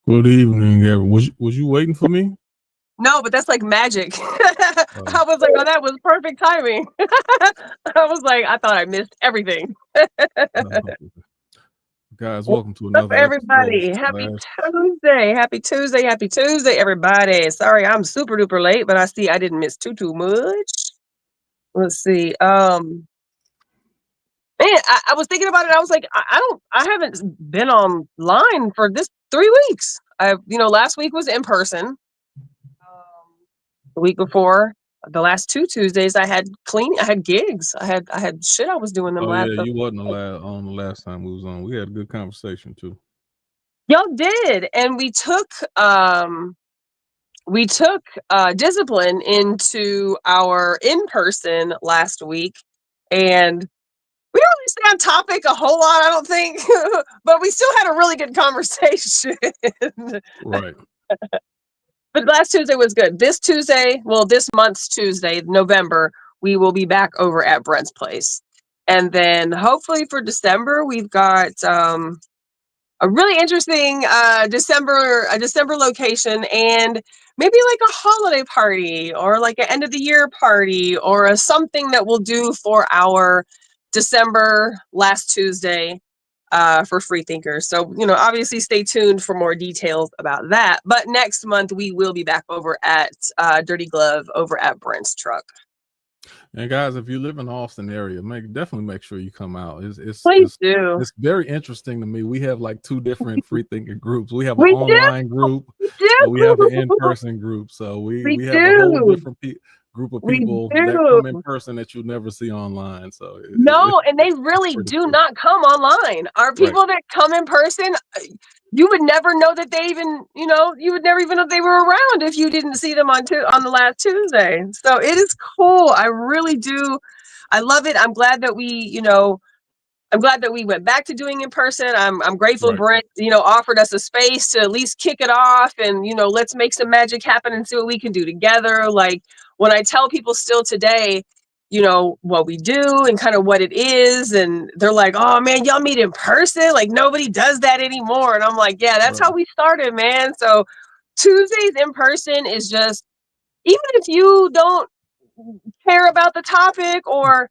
Good evening, everyone. Was you waiting for me? No, but that's like magic. I was like, oh, that was perfect timing. I was like, I thought I missed everything. Guys, welcome to What's up, another everybody? episode. Happy Tuesday. Happy Tuesday. Happy Tuesday, everybody. Sorry, I'm super duper late, but I see I didn't miss too much. Let's see. Man, I was thinking about it. I was like, I haven't been online for this 3 weeks. Last week was in person. The week before, the last 2 Tuesdays, I had gigs. I had shit I was doing them Oh last. yeah, you wasn't on the last time we was on. We had a good conversation too. Y'all did, and we took discipline into our in-person last week, and we don't really stay on topic a whole lot, I don't think, but we still had a really good conversation. Right. But last Tuesday was good. This month's Tuesday, November, we will be back over at Brent's place. And then hopefully for December, we've got a really interesting December location, and maybe like a holiday party or like an end of the year party or a something that we'll do for our December last Tuesday for freethinkers. So obviously stay tuned for more details about that. But next month we will be back over at Dirty Glove over at Brent's truck. And guys, if you live in the Austin area, definitely make sure you come out. Please do. It's very interesting to me. We have like 2 different free thinker groups. We have an online group, and we have an in-person group. So we have a whole different group of people that come in person that you'll never see online. So and they really do not come online. Our people that come in person, you would never know that they even, you would never even know they were around if you didn't see them on the last Tuesday. So it is cool. I really do. I love it. I'm glad that we went back to doing in person. I'm grateful Brent, offered us a space to at least kick it off and, let's make some magic happen and see what we can do together. Like when I tell people still today, what we do and kind of what it is, and they're like, oh man, y'all meet in person? Like nobody does that anymore. And I'm like, yeah, that's how we started, man. So Tuesdays in person is just, even if you don't care about the topic or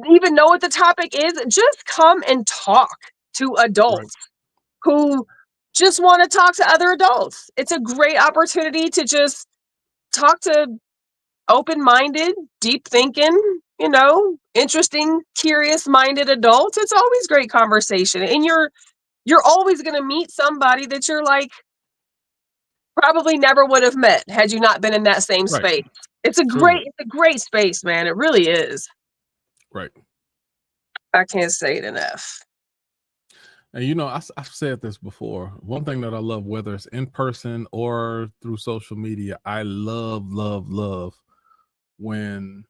even know what the topic is, just come and talk to adults who just want to talk to other adults. It's a great opportunity to just talk to open-minded, deep thinking, interesting, curious-minded adults. It's always great conversation, and you're always going to meet somebody that you're like probably never would have met had you not been in that same space. It's a great space, man. It really is. Right. I can't say it enough. And I've said this before. One thing that I love, whether it's in person or through social media, I love when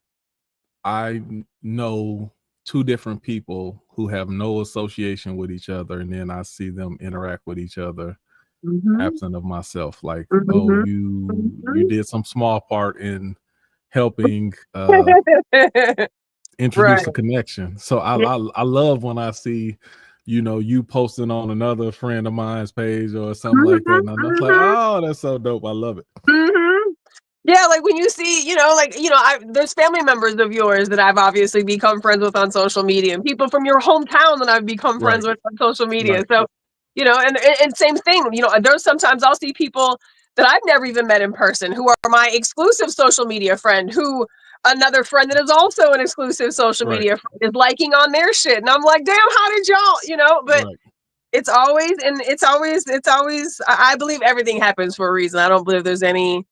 I know 2 different people who have no association with each other, and then I see them interact with each other, absent of myself. Like, oh, you did some small part in helping introduce a connection. So I love when I see you posting on another friend of mine's page or something like that, and I'm like, oh, that's so dope. I love it. Yeah, like when you see, there's family members of yours that I've obviously become friends with on social media, and people from your hometown that I've become friends with on social media. So, and same thing, there's sometimes I'll see people that I've never even met in person who are my exclusive social media friend, who another friend that is also an exclusive social media friend is liking on their shit. And I'm like, damn, how did y'all, but it's always, I believe everything happens for a reason. I don't believe there's any,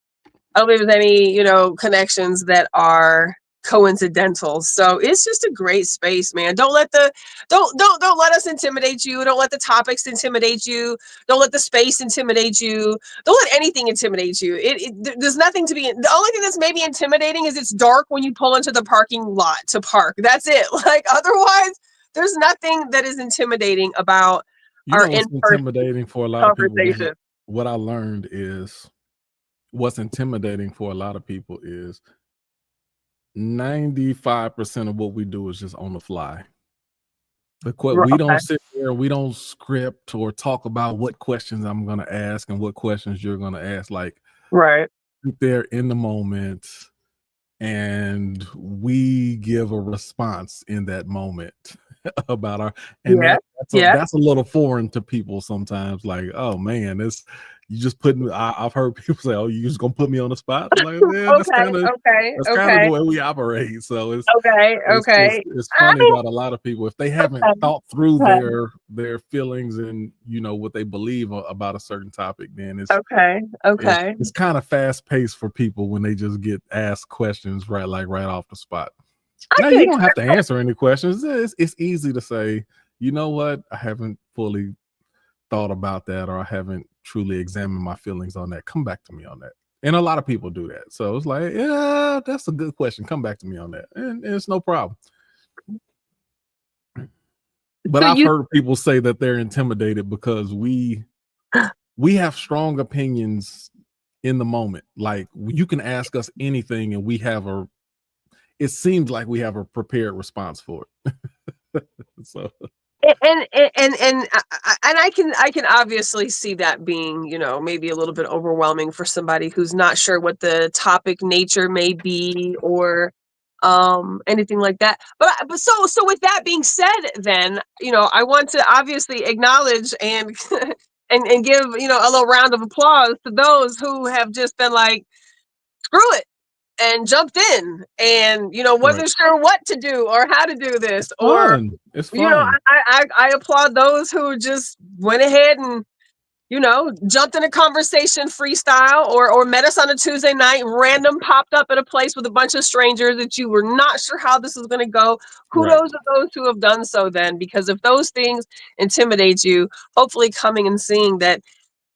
connections that are coincidental. So it's just a great space, man. Don't let us intimidate you. Don't let the topics intimidate you. Don't let the space intimidate you. Don't let anything intimidate you. There's nothing to be. The only thing that's maybe intimidating is it's dark when you pull into the parking lot to park. That's it. Like otherwise, there's nothing that is intimidating about our what's intimidating for a lot of people. What I learned is what's intimidating for a lot of people is 95% of what we do is just on the fly. We don't sit there, we don't script or talk about what questions I'm going to ask and what questions you're going to ask. Like, right there in the moment, and we give a response in that moment about our, and that's a little foreign to people sometimes. Like, oh man, this, you just putting, I've heard people say, oh, you just gonna put me on the spot? Like, yeah, that's kind of the way we operate. So it's it's funny that a lot of people, if they haven't thought through their feelings and what they believe about a certain topic, then it's it's kind of fast paced for people when they just get asked questions right off the spot. Now you don't have to answer any questions. It's easy to say, you know what, I haven't fully thought about that, or I haven't truly examined my feelings on that. Come back to me on that. And a lot of people do that. So it's like, yeah, that's a good question. Come back to me on that. And it's no problem. But I've heard people say that they're intimidated because we have strong opinions in the moment. Like, you can ask us anything and it seems like we have a prepared response for it. So and I can obviously see that being, maybe a little bit overwhelming for somebody who's not sure what the topic nature may be or anything like that. But so with that being said, then, I want to obviously acknowledge and and give, a little round of applause to those who have just been like, screw it, and jumped in and wasn't sure what to do or how to do this. It's fun. I applaud those who just went ahead and jumped in a conversation freestyle or met us on a Tuesday night, random popped up at a place with a bunch of strangers that you were not sure how this was going to go. Kudos to those who have done so then, because if those things intimidate you, hopefully coming and seeing that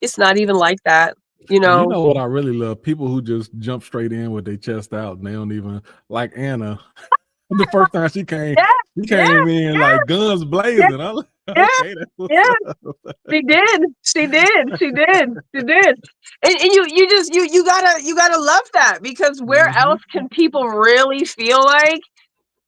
it's not even like that. You know what I really love? People who just jump straight in with their chest out and they don't even, like Anna. The first time she came in like guns blazing. I'm like, okay, she did. And you gotta love that, because where else can people really feel like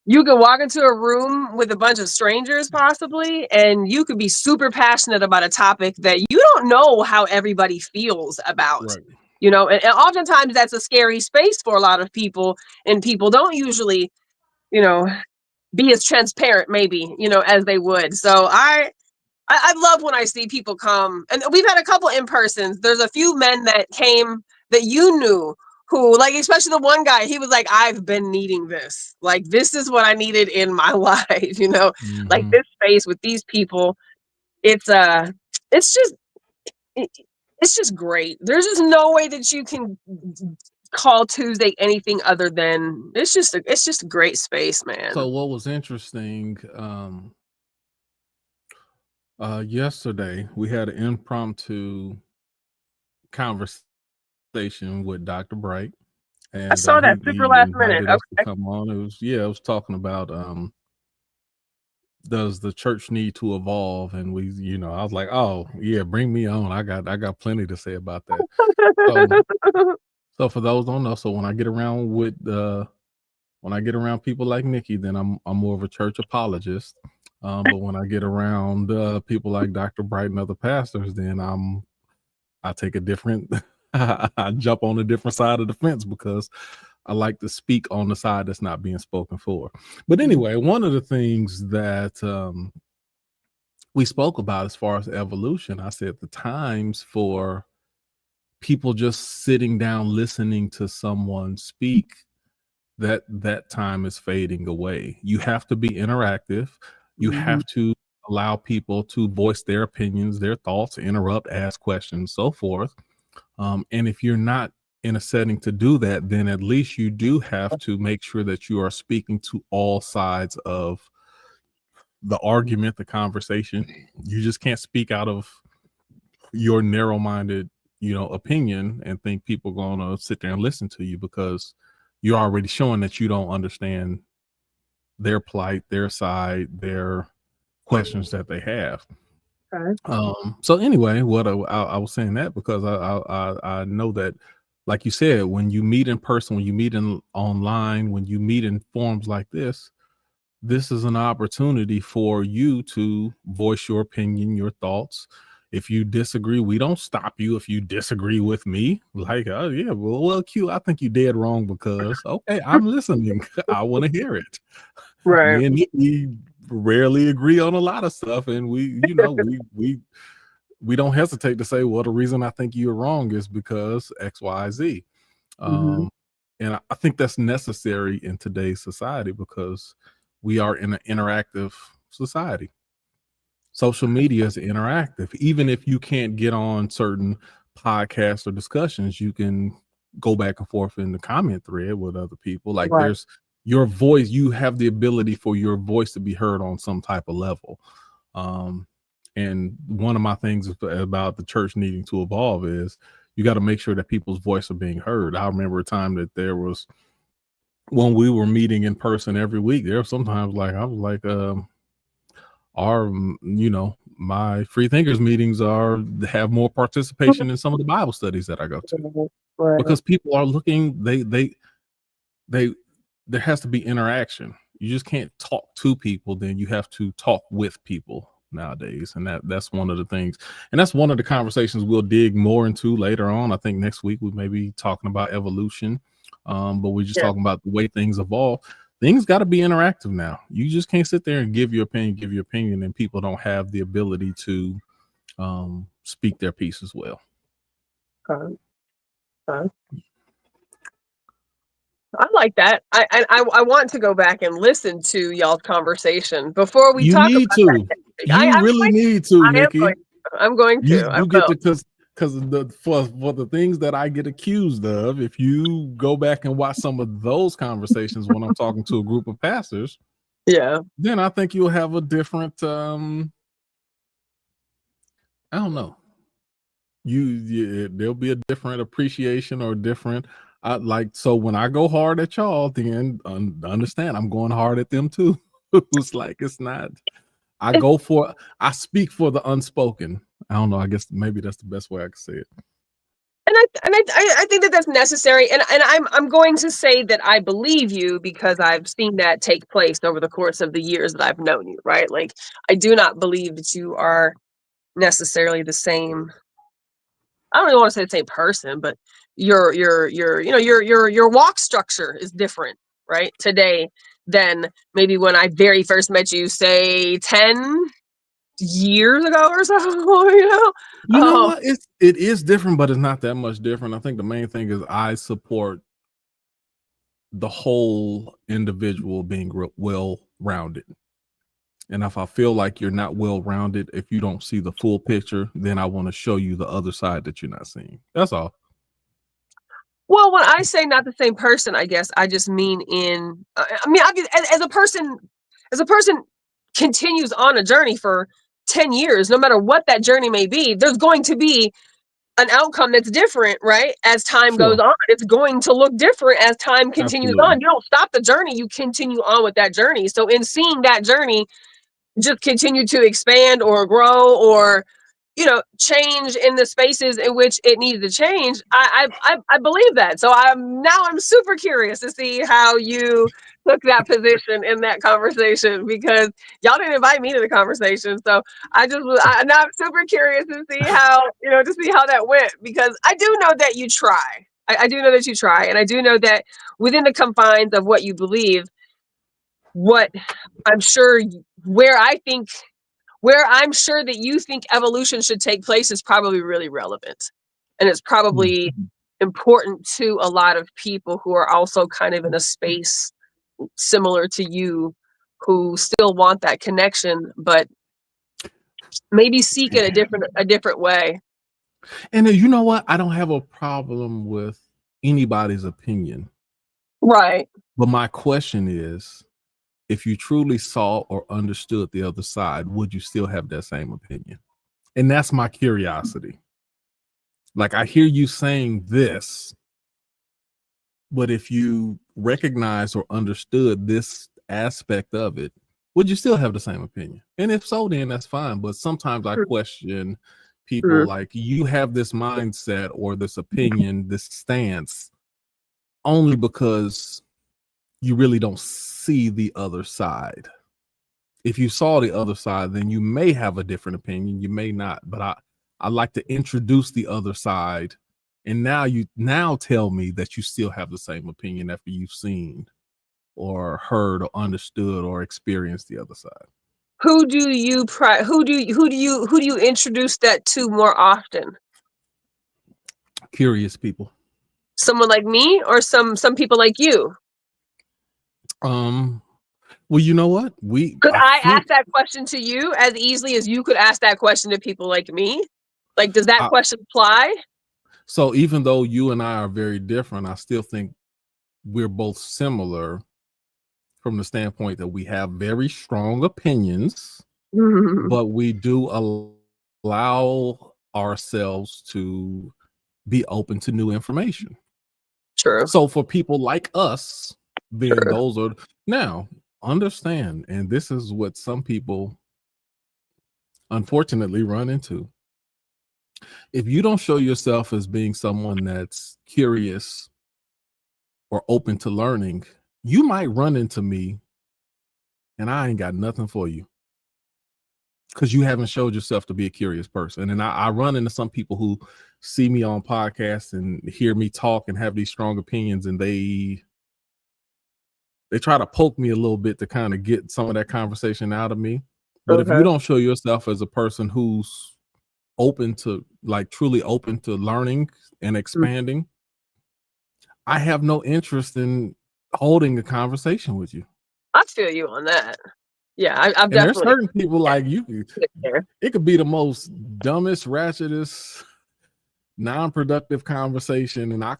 you can walk into a room with a bunch of strangers possibly, and you could be super passionate about a topic that you don't know how everybody feels about. And oftentimes that's a scary space for a lot of people, and people don't usually, be as transparent maybe, as they would. So I love when I see people come, and we've had a couple in persons. There's a few men that came that you knew, who, like, especially the one guy, he was like, I've been needing this. Like, this is what I needed in my life, like this space with these people. It's just great. There's just no way that you can call Tuesday anything other than it's just a great space, man. So what was interesting, yesterday we had an impromptu conversation with Dr. Bright, and I saw that super last minute. Okay. Come on, it was talking about does the church need to evolve? And we, I was like, oh yeah, bring me on. I got plenty to say about that. So for those who don't know, so when I get around people like Nikki, then I'm more of a church apologist. But when I get around people like Dr. Bright and other pastors, then I take a different I jump on a different side of the fence, because I like to speak on the side that's not being spoken for. But anyway, one of the things that we spoke about as far as evolution, I said the times for people just sitting down listening to someone speak, that time is fading away. You have to be interactive. You have to allow people to voice their opinions, their thoughts, interrupt, ask questions, so forth. And if you're not in a setting to do that, then at least you do have to make sure that you are speaking to all sides of the argument, the conversation. You just can't speak out of your narrow-minded, opinion and think people gonna sit there and listen to you, because you're already showing that you don't understand their plight, their side, their questions that they have. Okay. So anyway, what I was saying that because I know that, like you said, when you meet in person, when you meet online, when you meet in forums like this is an opportunity for you to voice your opinion, your thoughts. If you disagree, we don't stop you. If you disagree with me, like, oh yeah, well, Q, I think you dead wrong because, okay, I'm listening. I want to hear it. Right. Me and Nikki rarely agree on a lot of stuff, and we don't hesitate to say, well, the reason I think you're wrong is because X, Y, Z. Mhm. And I think that's necessary in today's society because we are in an interactive society. Social media is interactive. Even if you can't get on certain podcasts or discussions, you can go back and forth in the comment thread with other people. Like, Right. there's your voice, you have the ability for your voice to be heard on some type of level. And one of my things about the church needing to evolve is you got to make sure that people's voice are being heard. I remember a time that there was, when we were meeting in person every week, there were sometimes like I was like, my free thinkers meetings have more participation in some of the Bible studies that I go to, Right. because people are looking, they there has to be interaction. You just can't talk to people, then you have to talk with people nowadays. And that's one of the things, and that's one of the conversations we'll dig more into later on. I think next week we may be talking about evolution, but we're just talking about the way things evolve. Things got to be interactive now. You just can't sit there and give your opinion, and people don't have the ability to speak their piece as well. Okay. I like that. I want to go back and listen to y'all's conversation before we talk need about to. that. You really need to, Nikki. I'm going to. You get to, because for the things that I get accused of, if you go back and watch some of those conversations when I'm talking to a group of pastors, then I think you'll have a different I don't know. There'll be a different appreciation or different so when I go hard at y'all, then understand I'm going hard at them too. It's like, it's not, I speak for the unspoken. I don't know, I guess maybe that's the best way I could say it. And I think that that's necessary, and I'm going to say that I believe you because I've seen that take place over the course of the years that I've known you, right? Like, I do not believe that you are necessarily the same. I don't really want to say the same person, but your walk structure is different, right, today than maybe when I very first met you, say 10 years ago or so. You know what? It is different, but it's not that much different. I think the main thing is I support the whole individual being well-rounded. And if I feel like you're not well-rounded, if you don't see the full picture, then I want to show you the other side that you're not seeing. That's all. Well, when I say not the same person, I guess I just mean as a person continues on a journey for 10 years, no matter what that journey may be, there's going to be an outcome that's different, right? As time goes on, it's going to look different as time continues on. You don't stop the journey, you continue on with that journey. So in seeing that journey just continue to expand or grow or change in the spaces in which it needed to change, I believe that. So I'm super curious to see how you took that position in that conversation, because y'all didn't invite me to the conversation. So now I'm super curious to see how that went, because I do know that you try. I do know that you try, and I do know that within the confines of what you believe, what I'm sure where I'm sure that you think evolution should take place is probably really relevant. And it's probably important to a lot of people who are also kind of in a space similar to you, who still want that connection, but maybe seek it a different way. And you know what? I don't have a problem with anybody's opinion. Right. But my question is, if you truly saw or understood the other side, would you still have that same opinion? And that's my curiosity. Like, I hear you saying this, but if you recognize or understood this aspect of it, would you still have the same opinion? And if so, then that's fine. But sometimes I question people, like, you have this mindset or this opinion, this stance, only because you really don't see the other side. If you saw the other side, then you may have a different opinion. You may not. But I like to introduce the other side. And now tell me that you still have the same opinion after you've seen or heard or understood or experienced the other side. Who do you introduce that to more often? Curious people. Someone like me or some people like you? Well, you know what? Could I ask that question to you as easily as you could ask that question to people like me? Like, does that question apply? So even though you and I are very different, I still think we're both similar from the standpoint that we have very strong opinions, but we do allow ourselves to be open to new information. True. So for people like us, then those are now understand, and this is what some people unfortunately run into. If you don't show yourself as being someone that's curious or open to learning, you might run into me and I ain't got nothing for you because you haven't showed yourself to be a curious person. And I run into some people who see me on podcasts and hear me talk and have these strong opinions, and they try to poke me a little bit to kind of get some of that conversation out of me. But if you don't show yourself as a person who's open to, like, truly open to learning and expanding, I have no interest in holding a conversation with you. I feel you on that. Yeah, I'm and definitely. There's certain people like you. It could be the most dumbest, ratchetest, non-productive conversation, and I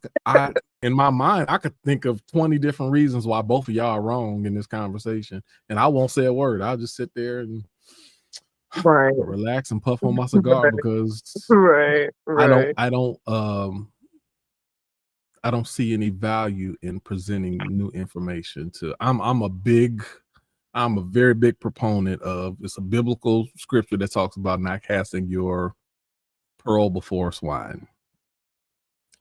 in my mind, I could think of 20 different reasons why both of y'all are wrong in this conversation, and I won't say a word. I'll just sit there and relax and puff on my cigar because I don't see any value in presenting new information to. I'm a very big proponent of, it's a biblical scripture that talks about not casting your pearl before swine.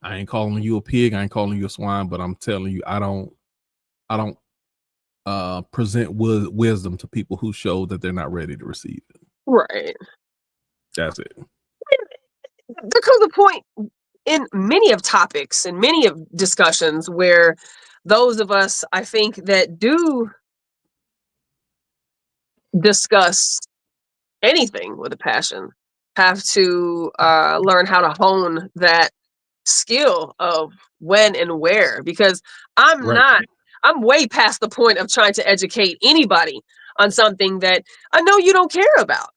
I ain't calling you a pig, I ain't calling you a swine, but I'm telling you, I don't present wisdom to people who show that they're not ready to receive it. Right. That's it. There comes a point in many of topics and many of discussions where those of us, I think, that do discuss anything with a passion have to learn how to hone that skill of when and where, because I'm way past the point of trying to educate anybody on something that I know you don't care about.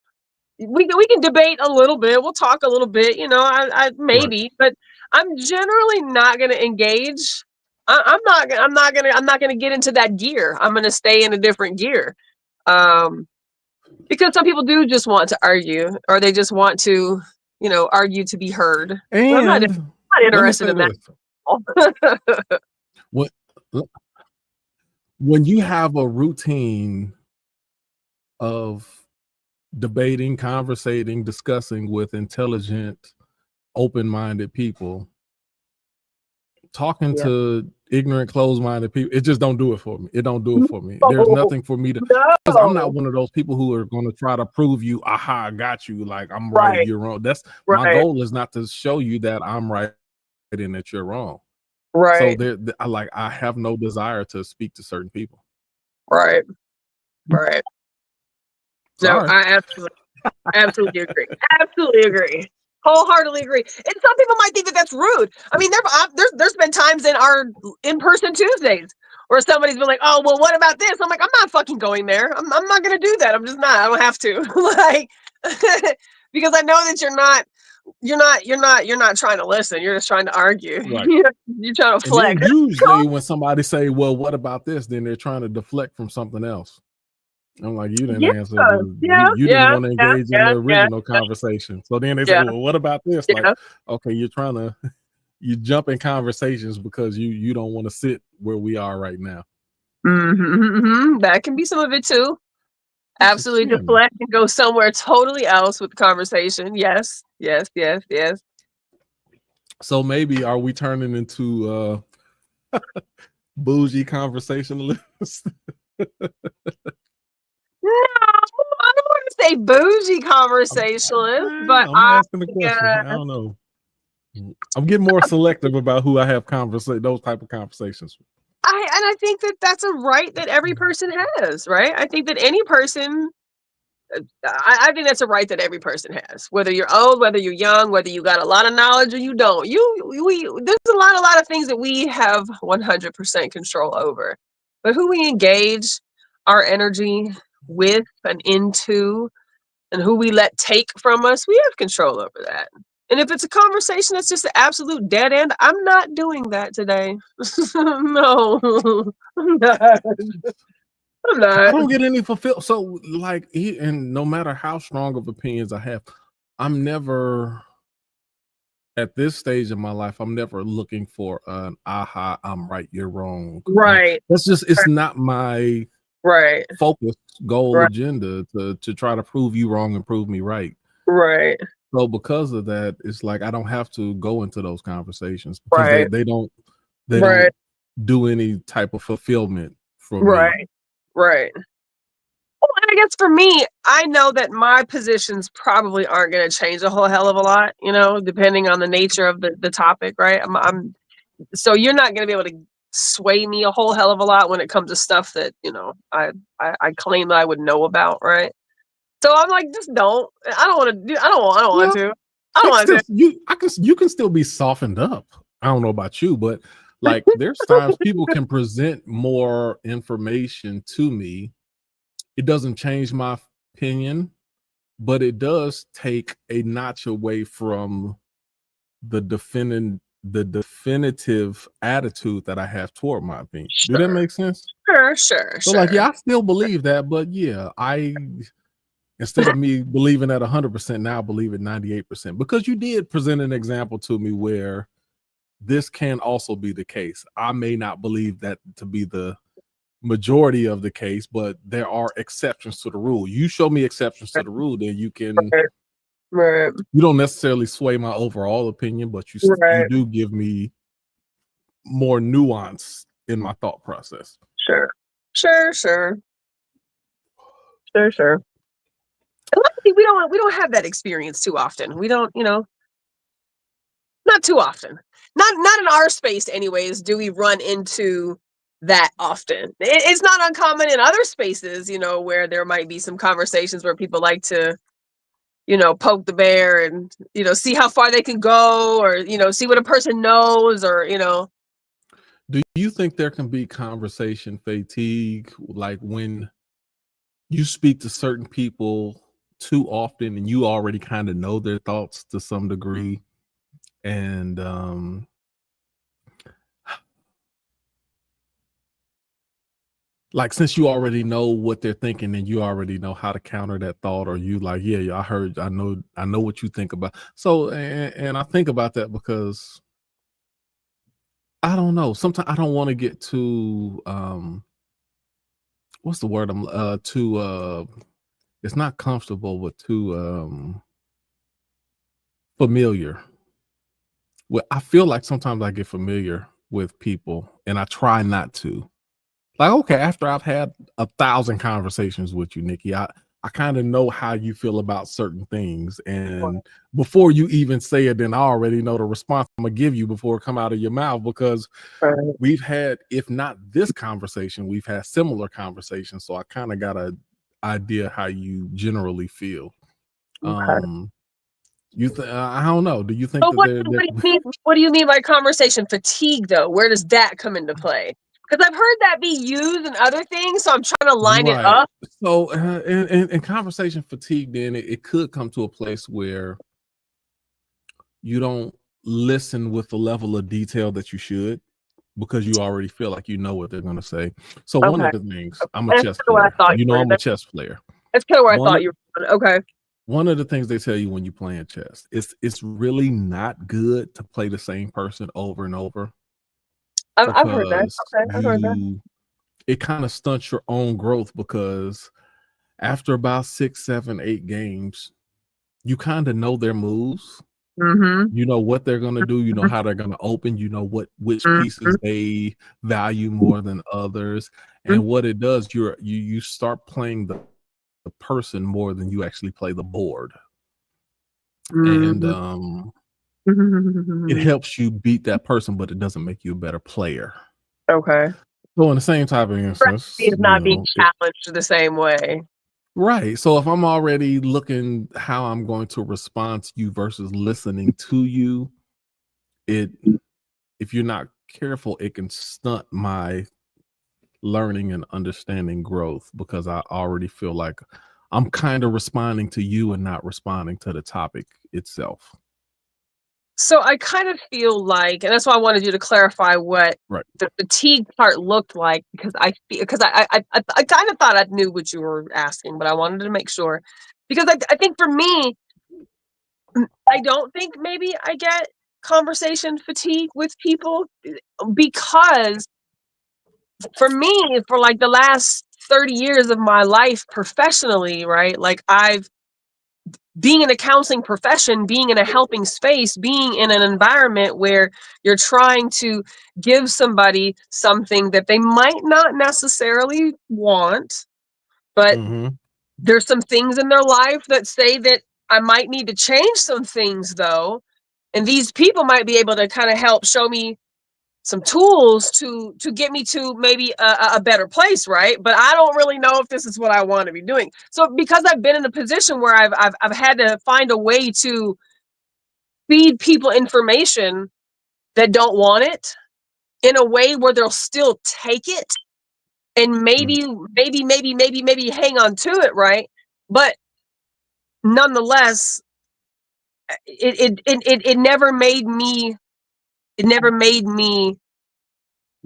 We can debate a little bit, we'll talk a little bit, I maybe, but I'm generally not going to engage. I'm not going to get into that gear. I'm going to stay in a different gear. Because some people do just want to argue, or they just want to, argue to be heard. And I'm not interested in that. When you have a routine of debating, conversating, discussing with intelligent, open-minded people, talking to ignorant, closed-minded people, it just don't do it for me. It don't do it for me. There's nothing for me to, because I'm not one of those people who are going to try to prove you, aha, I got you, like I'm right, you're wrong. That's my goal, is not to show you that I'm right and that you're wrong. So I have no desire to speak to certain people. Right. Sorry. No, I absolutely agree. Absolutely agree. Wholeheartedly agree. And some people might think that that's rude. I mean, there's been times in our in-person Tuesdays where somebody's been like, "Oh, well, what about this?" I'm like, "I'm not fucking going there. I'm not going to do that. I'm just not. I don't have to." Like, because I know that you're not trying to listen. You're just trying to argue. Right. You're trying to And then flex. usually when somebody say, well, what about this? Then they're trying to deflect from something else. I'm like, you didn't answer. You didn't want to engage in the original conversation. So then they say, well, what about this? Like, okay, you're trying to, you jump in conversations because you don't want to sit where we are right now. That can be some of it too. Absolutely deflect and go somewhere totally else with the conversation. Yes. So maybe are we turning into bougie conversationalists? No, I don't want to say bougie conversationalist, but I'm asking the question. I don't know. I'm getting more selective about who I have those type of conversations with. I think that that's a right that every person has, right? I think that any person, I think that's a right that every person has, whether you're old, whether you're young, whether you got a lot of knowledge or you don't. There's a lot of things that we have 100% control over, but who we engage our energy with and into, and who we let take from us, we have control over that. And if it's a conversation that's just an absolute dead end, I'm not doing that today. No, I'm not. I don't get any fulfilled. So like, and no matter how strong of opinions I have, I'm never at this stage of my life, I'm never looking for an aha, I'm right, you're wrong. Right. That's just, it's not my focus, goal, agenda to try to prove you wrong and prove me right. Right. So because of that, it's like I don't have to go into those conversations because they don't do any type of fulfillment for me. Right. Well, and I guess for me, I know that my positions probably aren't going to change a whole hell of a lot, depending on the nature of the topic, right? So you're not going to be able to sway me a whole hell of a lot when it comes to stuff that, I claim that I would know about, right? So I'm like, just don't. I don't want to do. I don't want to. I don't want to. You can still be softened up. I don't know about you, but like there's times people can present more information to me. It doesn't change my opinion, but it does take a notch away from the definitive attitude that I have toward my opinion. Sure. Do that make sense? Sure. So like, yeah, I still believe that, but yeah, instead of me believing at 100%, now I believe at 98%, because you did present an example to me where this can also be the case. I may not believe that to be the majority of the case, but there are exceptions to the rule. You show me exceptions to the rule, then you can, you don't necessarily sway my overall opinion, but you do give me more nuance in my thought process. Sure. And luckily, we don't have that experience too often. We don't, not too often. Not in our space, anyways. Do we run into that often? It's not uncommon in other spaces, where there might be some conversations where people like to, poke the bear and see how far they can go, or see what a person knows, or Do you think there can be conversation fatigue, like when you speak to certain people too often and you already kind of know their thoughts to some degree, and like since you already know what they're thinking and you already know how to counter that thought, or you like, yeah, I know what you think about. So and I think about that because I don't know, sometimes I don't want to get too what's the word, I'm too it's not comfortable, but too familiar. Well, I feel like sometimes I get familiar with people and I try not to. Like, okay, after I've had 1,000 conversations with you, Nikki, I kind of know how you feel about certain things. And before you even say it, then I already know the response I'm gonna give you before it come out of your mouth, because we've had, if not this conversation, we've had similar conversations. So I kind of got an idea how you generally feel. I don't know. Do you think that what do you mean by conversation fatigue, though? Where does that come into play? Because I've heard that be used in other things, so I'm trying to line it up. So in conversation fatigue, then it could come to a place where you don't listen with the level of detail that you should, because you already feel like you know what they're going to say. So one of the things, I'm a That's chess kinda what I player. thought you were. I'm a chess player. That's kind of where I One thought of, you were going. Okay. one of the things they tell you when you're playing chess, it's really not good to play the same person over and over, I've heard that. because Okay, I've heard that. it kind of stunts your own growth, because after about 6, 7, 8 games, you kind of know their moves. Mhm. You know what they're gonna do. You know how they're gonna open. You know which pieces Mhm. they value more than others. And what it does, you start playing the person more than you actually play the board. And Mhm. it helps you beat that person, but it doesn't make you a better player. Okay. So in the same type of instance, Is not being challenged the same way. right. So if I'm already looking how I'm going to respond to you versus listening to you, if you're not careful, it can stunt my learning and understanding growth, because I already feel like I'm kind of responding to you and not responding to the topic itself. So I kind of feel like, and that's why I wanted you to clarify what Right. the fatigue part looked like, because I kind of thought I knew what you were asking, but I wanted to make sure, because I think for me, I don't think maybe I get conversation fatigue with people, because for me, for like the last 30 years of my life professionally, right? Like being in a counseling profession, being in a helping space, being in an environment where you're trying to give somebody something that they might not necessarily want, but there's some things in their life that say that I might need to change some things though. And these people might be able to kind of help show me some tools to get me to maybe a better place, right? But I don't really know if this is what I want to be doing. So because I've been in a position where I've had to find a way to feed people information that don't want it in a way where they'll still take it and maybe hang on to it, right? But nonetheless, it never made me, it never made me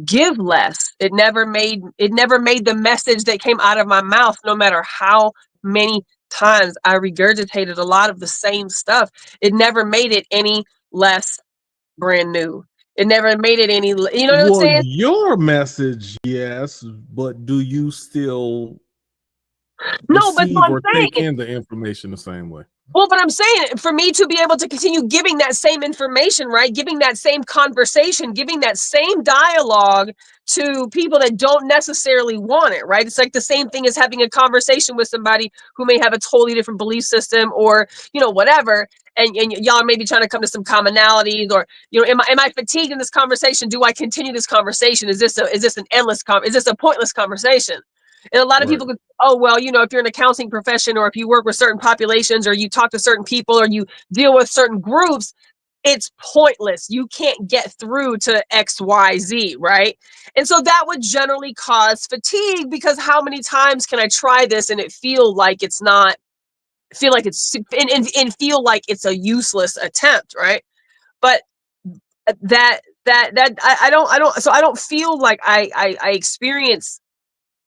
give less. It never made the message that came out of my mouth, no matter how many times I regurgitated a lot of the same stuff. It never made it any less brand new. It never made it any, you know what I'm Well, saying? your message, yes, but do you still No, but what receive I'm or take saying, in the information the same way? well, but I'm saying, for me to be able to continue giving that same information, right? Giving that same conversation, giving that same dialogue to people that don't necessarily want it, right? It's like the same thing as having a conversation with somebody who may have a totally different belief system, or, whatever. And y'all may be trying to come to some commonalities, or, am I fatigued in this conversation? Do I continue this conversation? Is this an endless is this a pointless conversation? And a lot of Right. people go, oh, well, if you're in a counseling profession, or if you work with certain populations, or you talk to certain people, or you deal with certain groups, it's pointless. You can't get through to XYZ, right? And so that would generally cause fatigue, because how many times can I try this and it feel like it's not, feel like it's, and feel like it's a useless attempt, right? But I don't feel like I experience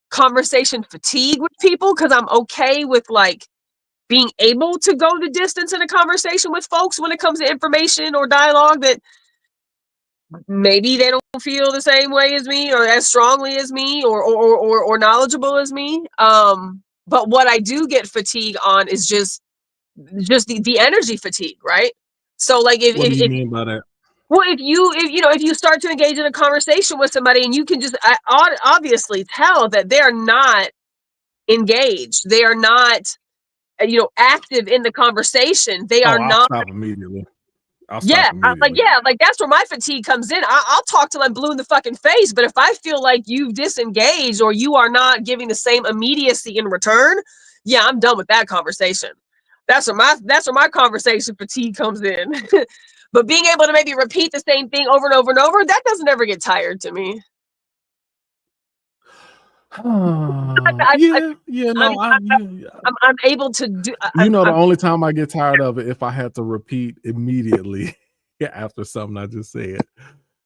conversation fatigue with people, because I'm okay with like being able to go the distance in a conversation with folks when it comes to information or dialogue that maybe they don't feel the same way as me, or as strongly as me, or knowledgeable as me. But what I do get fatigue on is just the energy fatigue, right? So like What do you if mean by that? well, if you start to engage in a conversation with somebody, and you can just obviously tell that they're not engaged, they are not active in the conversation, they Oh, are I'll not. stop immediately. I'll stop Yeah, immediately. like that's where my fatigue comes in. I'll talk till I'm blue in the fucking face, but if I feel like you've disengaged, or you are not giving the same immediacy in return, yeah, I'm done with that conversation. That's where my conversation fatigue comes in. But being able to maybe repeat the same thing over and over and over, that doesn't ever get tired to me. I, I, Yeah, I'm, no, I'm able to do. the only time I get tired of it if I had to repeat immediately. after something I just said.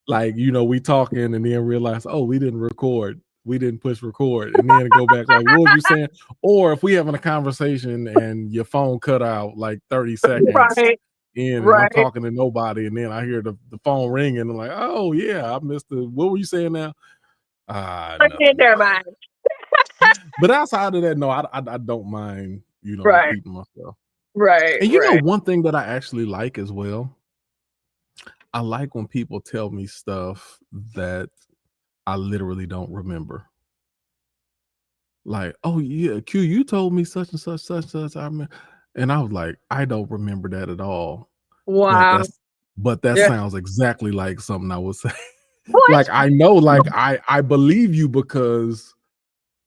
Like, we talking and then realize, oh, we didn't record. We didn't push record, and then go back like, what was you saying? Or if we having a conversation and your phone cut out like 30 seconds Right. in and I'm Right. talking to nobody, and then I hear the phone ringing and I'm like, oh yeah, I missed what were you saying now? Nothing. Never mind. But outside of that, no, I don't mind, Right. repeating myself. Right. And Right. one thing that I actually like as well, I like when people tell me stuff that I literally don't remember. Like, oh yeah, Q, you told me such and such, such and such. And I was like, I don't remember that at all. Wow. But that Yeah. sounds exactly like something I would say. What? Like, I know, like I believe you because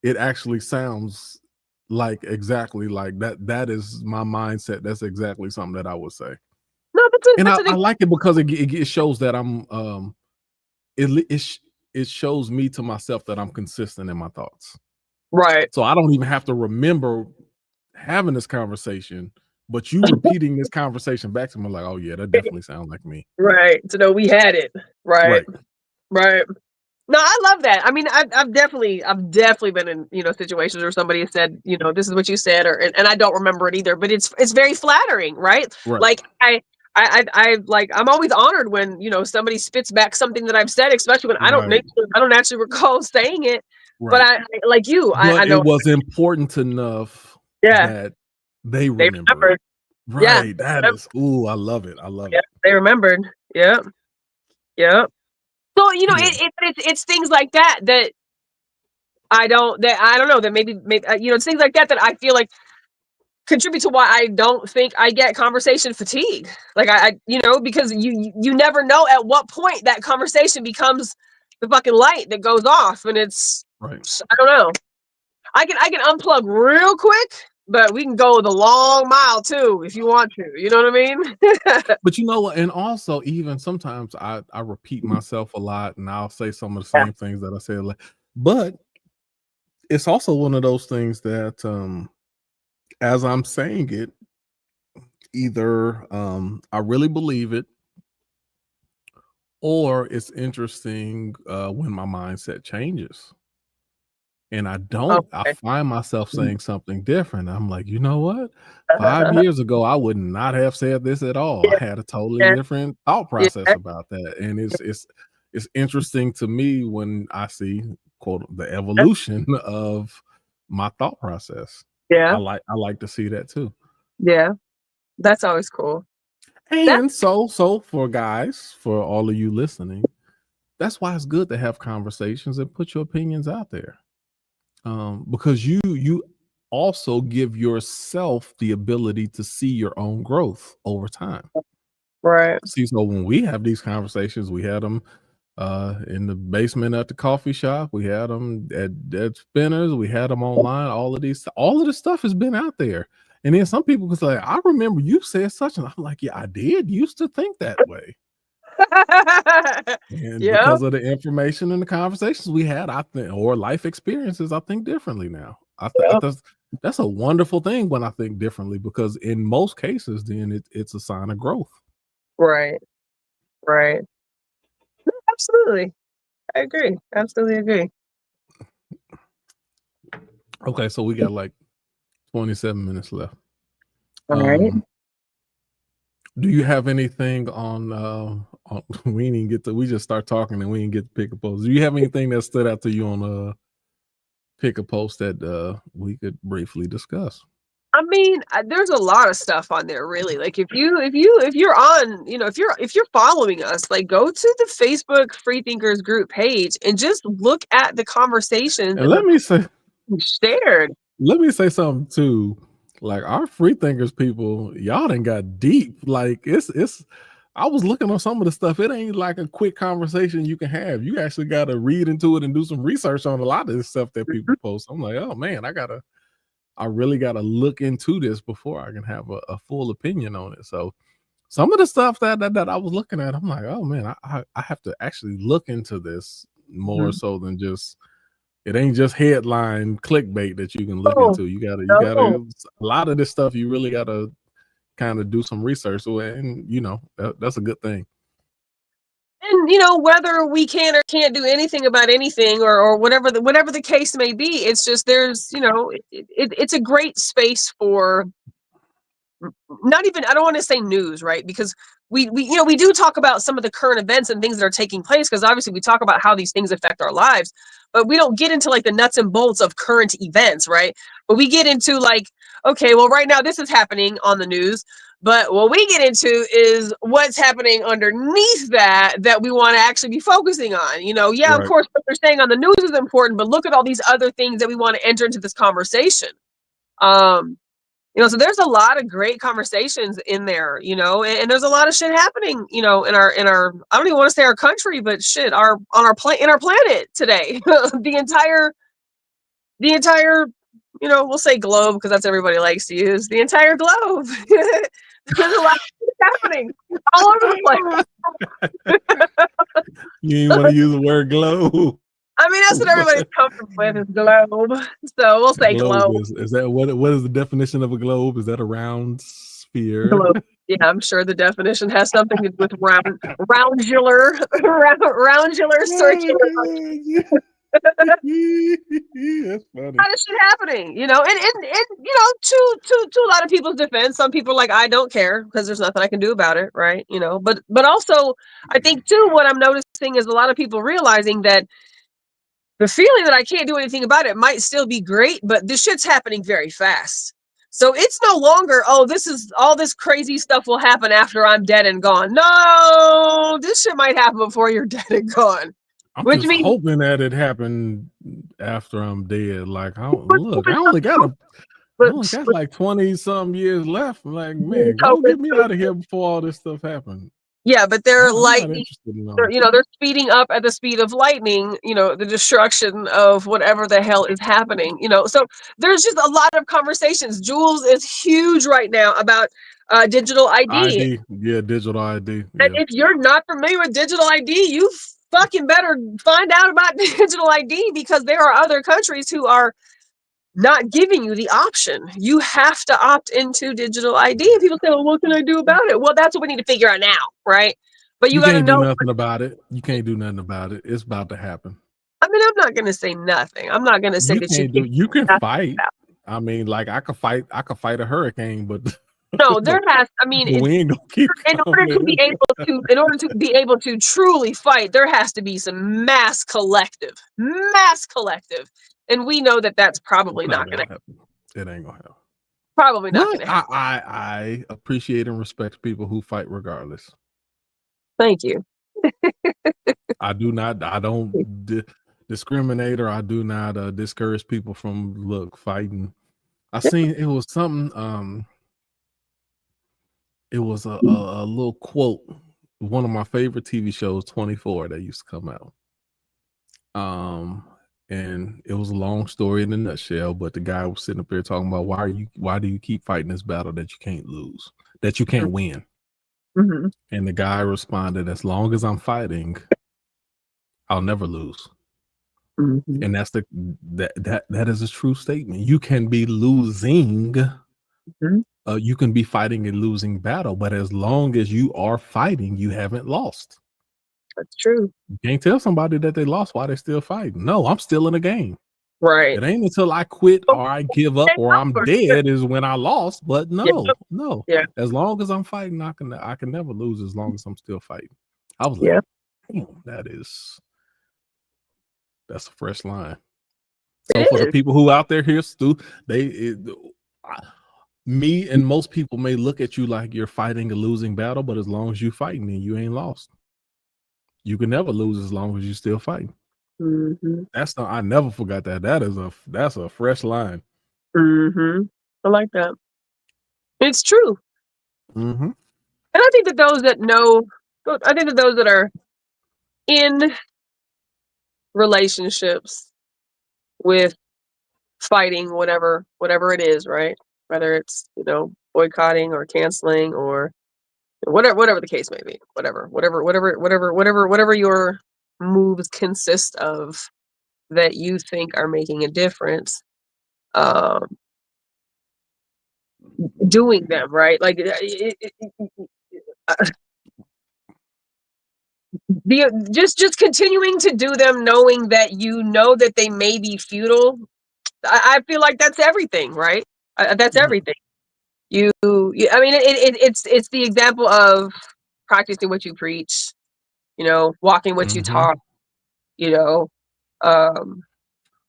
it actually sounds like exactly like that. That is my mindset. That's exactly something that I would say. No, And I like it because it shows that I'm it shows me to myself that I'm consistent in my thoughts. right. So I don't even have to remember having this conversation, but you repeating this conversation back to me like, oh yeah, that definitely sounds like me. Right. To know we had it. Right. Right. Right. No, I love that. I mean, I've definitely been in, situations where somebody has said, this is what you said, and I don't remember it either, but it's very flattering, right? Right. Like I like, I'm always honored when, somebody spits back something that I've said, especially when I don't actually recall saying it, but Right. I know it was important enough that they remember it. Right. Yeah. That is, ooh, I love it. I love Yeah, it. they remembered. Yeah. Yeah. So, Yeah. it's things like that I don't know, that maybe it's things like that I feel like contribute to why I don't think I get conversation fatigue. Like I because you never know at what point that conversation becomes the fucking light that goes off, and it's Right. I don't know. I can unplug real quick, but we can go the long mile too if you want to. You know what I mean? But you know what? And also, even sometimes I repeat myself a lot, and I'll say some of the Yeah. same things that I said. But it's also one of those things that, as I'm saying it, either I really believe it, or it's interesting when my mindset changes. And I Okay. find myself saying something different. I'm like, you know what? 5 years ago, I would not have said this at all. I had a totally Yeah. different thought Yeah. process about that. And it's interesting to me when I see, quote, the evolution of my thought process. Yeah. I like to see that too. Yeah. That's always cool. And so for guys, for all of you listening, that's why it's good to have conversations and put your opinions out there. Because you also give yourself the ability to see your own growth over time. Right. See, so when we have these conversations, we had them in the basement at the coffee shop, we had them at Spinners, we had them online. All of this stuff has been out there. And then some people can say, I remember you said such, and I'm like, yeah, I did used to think that way. And because of the information and the conversations we had, I think, or life experiences, I think differently now. That's a wonderful thing when I think differently, because in most cases, then it's a sign of growth. Right. Right. No, absolutely. I agree. Absolutely agree. Okay, so we got like 27 minutes left. All right. Do you have anything on we didn't get to, we just start talking and we didn't get to pick a post. Do you have anything that stood out to you on pick a post that we could briefly discuss? I mean, there's a lot of stuff on there, really. Like if you're on, if you're following us, like go to the Facebook Freethinkers group page and just look at the conversations And let me say something too. Like our freethinkers people, y'all done got deep. Like it's I was looking on some of the stuff. It ain't like a quick conversation you can have. You actually got to read into it and do some research on a lot of this stuff that people post. I'm like, oh man, I really got to look into this before I can have a full opinion on it. So some of the stuff that I was looking at, I'm like, oh man, I have to actually look into this more so than just, it ain't just headline clickbait that you can look into. You gotta a lot of this stuff you really gotta kind of do some research, and that's a good thing. And whether we can or can't do anything about anything, or whatever the case may be, it's just there's it's a great space for, not even, I don't want to say news, right? Because we do talk about some of the current events and things that are taking place, because obviously we talk about how these things affect our lives, but we don't get into like the nuts and bolts of current events, right? But we get into like, okay, well, right now this is happening on the news, but what we get into is what's happening underneath that we want to actually be focusing on. Yeah, of course, what they're saying on the news is important, but look at all these other things that we want to enter into this conversation. So there's a lot of great conversations in there, and there's a lot of shit happening, in our I don't even want to say our country, but shit, in our planet today. the entire, we'll say globe, because that's everybody likes to use the entire globe. There's a lot of shit happening all over the place. You ain't want to use the word globe. I mean, that's what everybody's comfortable with, is globe. So we'll say globe. Is that what is the definition of a globe? Is that a round sphere? Globe. Yeah, I'm sure the definition has something to do with roundular, circular. That's funny. A lot of shit happening, and to a lot of people's defense, some people are like, I don't care because there's nothing I can do about it, right? But also, I think too, what I'm noticing is a lot of people realizing that the feeling that I can't do anything about it might still be great, but this shit's happening very fast. So it's no longer, oh, this is all this crazy stuff will happen after I'm dead and gone. No, this shit might happen before you're dead and gone. I'm just hoping that it happened after I'm dead. Like, I only got like 20 some years left. I'm like, man, go get me out of here before all this stuff happened. Yeah, but they're lightning. They're speeding up at the speed of lightning, the destruction of whatever the hell is happening, So there's just a lot of conversations. Jules is huge right now about digital ID. Yeah, digital ID. And if you're not familiar with digital ID, you fucking better find out about digital ID, because there are other countries who are not giving you the option. You have to opt into digital ID. And people say, well, what can I do about it? Well, that's what we need to figure out now, right? But you got to know. Do nothing about it. You can't do nothing about it. It's about to happen. I mean, I'm not going to say nothing. I'm not going to say you can fight. I mean, like, I could fight a hurricane, but no, there has. I mean, we ain't gonna keep in order to be able to truly fight, there has to be some mass collective, and we know that that's probably not going to happen. It ain't gonna happen. Probably not going to happen. I appreciate and respect people who fight regardless. Thank you. I don't discriminate, or I do not discourage people from fighting. I seen it was something. It was a little quote. One of my favorite TV shows, 24, that used to come out. And it was a long story in a nutshell, but the guy was sitting up there talking about why do you keep fighting this battle that you can't lose, that you can't win? Mm-hmm. And the guy responded, as long as I'm fighting, I'll never lose. Mm-hmm. And that's that is a true statement. You can be losing. Mm-hmm. You can be fighting a losing battle, but as long as you are fighting, you haven't lost. That's true. You can't tell somebody that they lost while they're still fighting. No, I'm still in the game. Right. It ain't until I quit or I give up or I'm dead is when I lost. But no. Yeah. As long as I'm fighting, I can never lose as long as I'm still fighting. I was like, that's a fresh line. So for the people who out there here, Stu, me and most people may look at you like you're fighting a losing battle, but as long as you're fighting, then you ain't lost. You can never lose as long as you're still fighting. Mm-hmm. I never forgot that. That's a fresh line. Mm-hmm. I like that. It's true. Mm-hmm. And I think that those that are in relationships with fighting, whatever it is, right? Whether it's, boycotting or canceling or whatever the case may be, whatever your moves consist of that you think are making a difference, doing them, right? Like just continuing to do them, knowing that you know that they may be futile. I feel like that's everything, right? That's everything. I mean, it's the example of practicing what you preach, walking what you talk, um,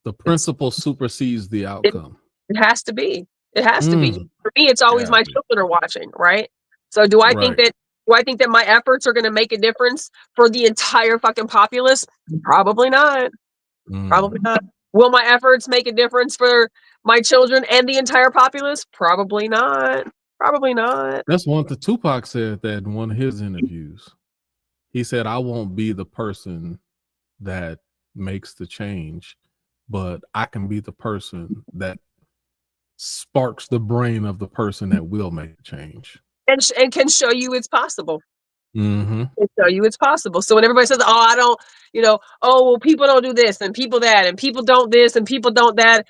the principle supersedes the it, outcome. it has to be. It has to be. For me, it's always my children are watching, right? So do I think that my efforts are going to make a difference for the entire fucking populace? Probably not. Probably not. Will my efforts make a difference for my children and the entire populace? Probably not. Probably not. That's one that Tupac said that in one of his interviews. He said, I won't be the person that makes the change, but I can be the person that sparks the brain of the person that will make the change. And can show you it's possible. Mm-hmm. Can show you it's possible. So when everybody says, oh, I don't, oh, well, people don't do this and people that and people don't this and people don't that.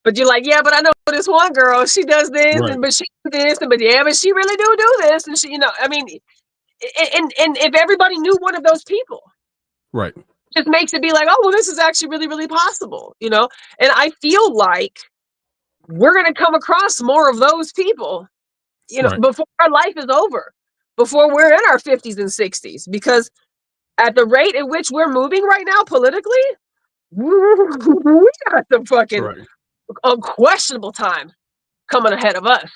But you're like, yeah, but I know this one girl, she does this, but she do this, but she really do this. And she, I mean, and if everybody knew one of those people, right, just makes it be like, oh, well, this is actually really, really possible, And I feel like we're going to come across more of those people, before our life is over, before we're in our 50s and 60s, because at the rate at which we're moving right now politically, we got some fucking unquestionable time coming ahead of us.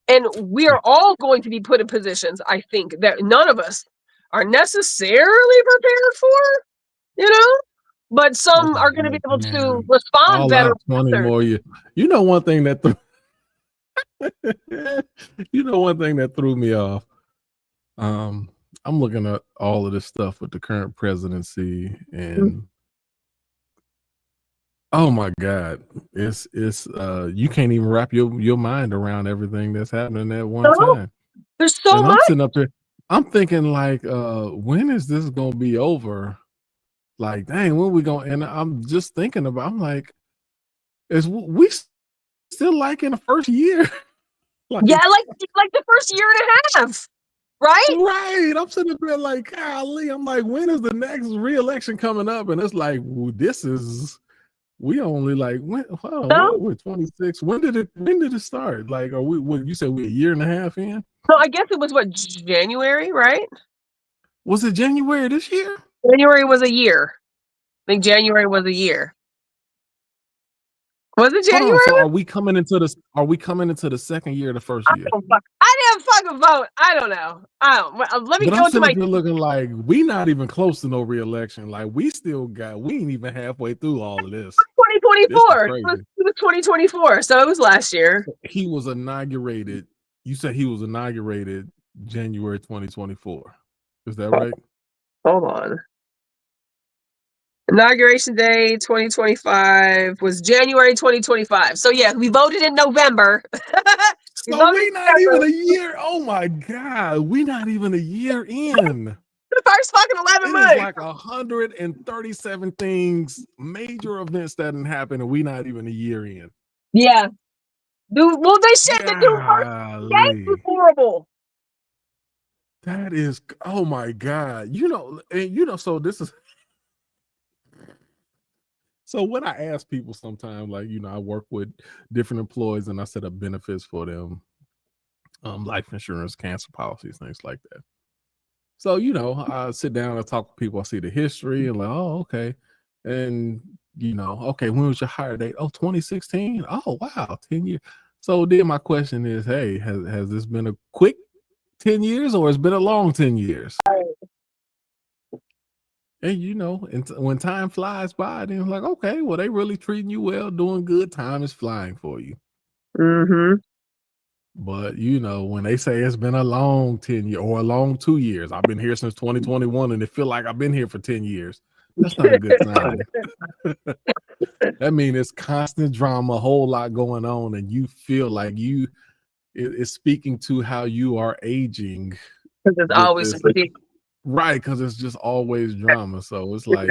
And we are all going to be put in positions, I think, that none of us are necessarily prepared for, but some are going to be able to respond better. 20 more years. One thing that one thing that threw me off. I'm looking at all of this stuff with the current presidency, and oh my God, it's you can't even wrap your mind around everything that's happening at one time. There's so much. I'm sitting up there, I'm thinking like, when is this gonna be over? Like, dang, when we gonna? And I'm just thinking about. I'm like, is we still like in the first year? Like the first year and a half, right? Right. I'm sitting there like, golly. I'm like, when is the next re-election coming up? And it's like, well, we only like we're 26. When did it start? Like, are we? What you said? We're a year and a half in? No, I guess it was January, right? Was it January this year? January was a year. I think January was a year. Was it January? So are we coming into the second year of the first year? I didn't fucking vote. I don't know. Let me go to my. Looking like we not even close to no re-election. Like we ain't even halfway through all of this. 2024. It was 2024. So it was last year. He was inaugurated. You said he was inaugurated January 2024. Is that right? Hold on. Inauguration day 2025 was January 2025. So yeah, we voted in November. So we not even a year. Oh my God, we not even a year in. The first fucking 11 months. Like 137 things, major events that didn't happen, and we not even a year in. Yeah. Well, they said the new first was horrible. That is, oh my God. So this is. So when I ask people sometimes, like, I work with different employees and I set up benefits for them, life insurance, cancer policies, things like that. So, I sit down and talk to people. I see the history and like, oh, okay. And, okay, when was your hire date? Oh, 2016. Oh, wow. 10 years. So then my question is, hey, has this been a quick 10 years or has it been a long 10 years? And when time flies by, then it's like, okay, well, they really treating you well, doing good. Time is flying for you. Mm-hmm. But when they say it's been a long 10 years or a long 2 years, I've been here since 2021, and it feel like I've been here for 10 years. That's not a good sign. That means it's constant drama, a whole lot going on, and you feel like it's speaking to how you are aging. Because it's always right, because it's just always drama. So it's like,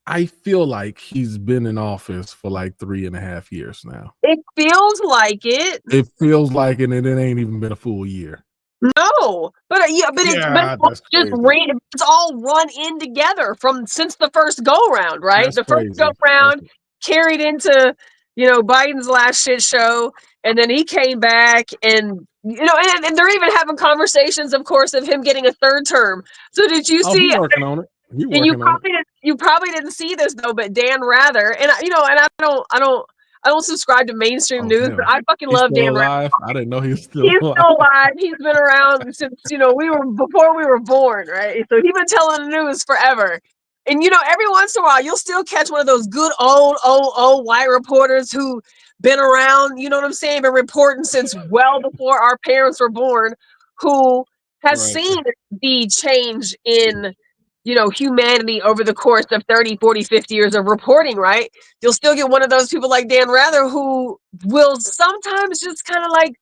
I feel like he's been in office for like 3.5 years now. It feels like it. It feels like it, and it ain't even been a full year. No, but that's just crazy. it's all run in together since the first go round, right? That's The first go crazy. round carried into Biden's last shit show, and then he came back, and and they're even having conversations, of course, of him getting a third term. So did you Oh, he see? working on it. He And working on it. you probably didn't see this though, but Dan Rather, and I don't subscribe to mainstream Oh, news, but damn. I fucking He's love still Dan Rather. alive. I didn't know he was still He's alive. still alive. He's been around since before we were born, right? So he's been telling the news forever. And every once in a while, you'll still catch one of those good old white reporters who been around. You know what I'm saying? Been reporting since well before our parents were born, who has Right. seen the change in humanity over the course of 30, 40, 50 years of reporting, right? You'll still get one of those people like Dan Rather who will sometimes just kind of like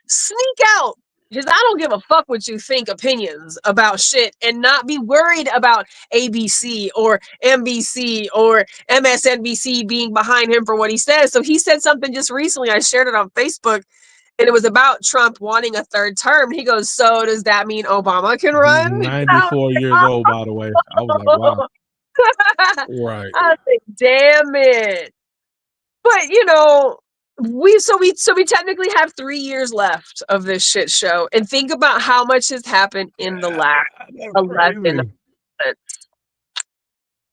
sneak out his I don't give a fuck what you think opinions about shit and not be worried about ABC or NBC or MSNBC being behind him for what he says. So he said something just recently. I shared it on Facebook, and it was about Trump wanting a third term. He goes, so does that mean Obama can He's run? 94 years old, by the way. I was like, wow. Right. I was like, damn it. But we technically have 3 years left of this shit show. And think about how much has happened in the last That's 11 crazy. months.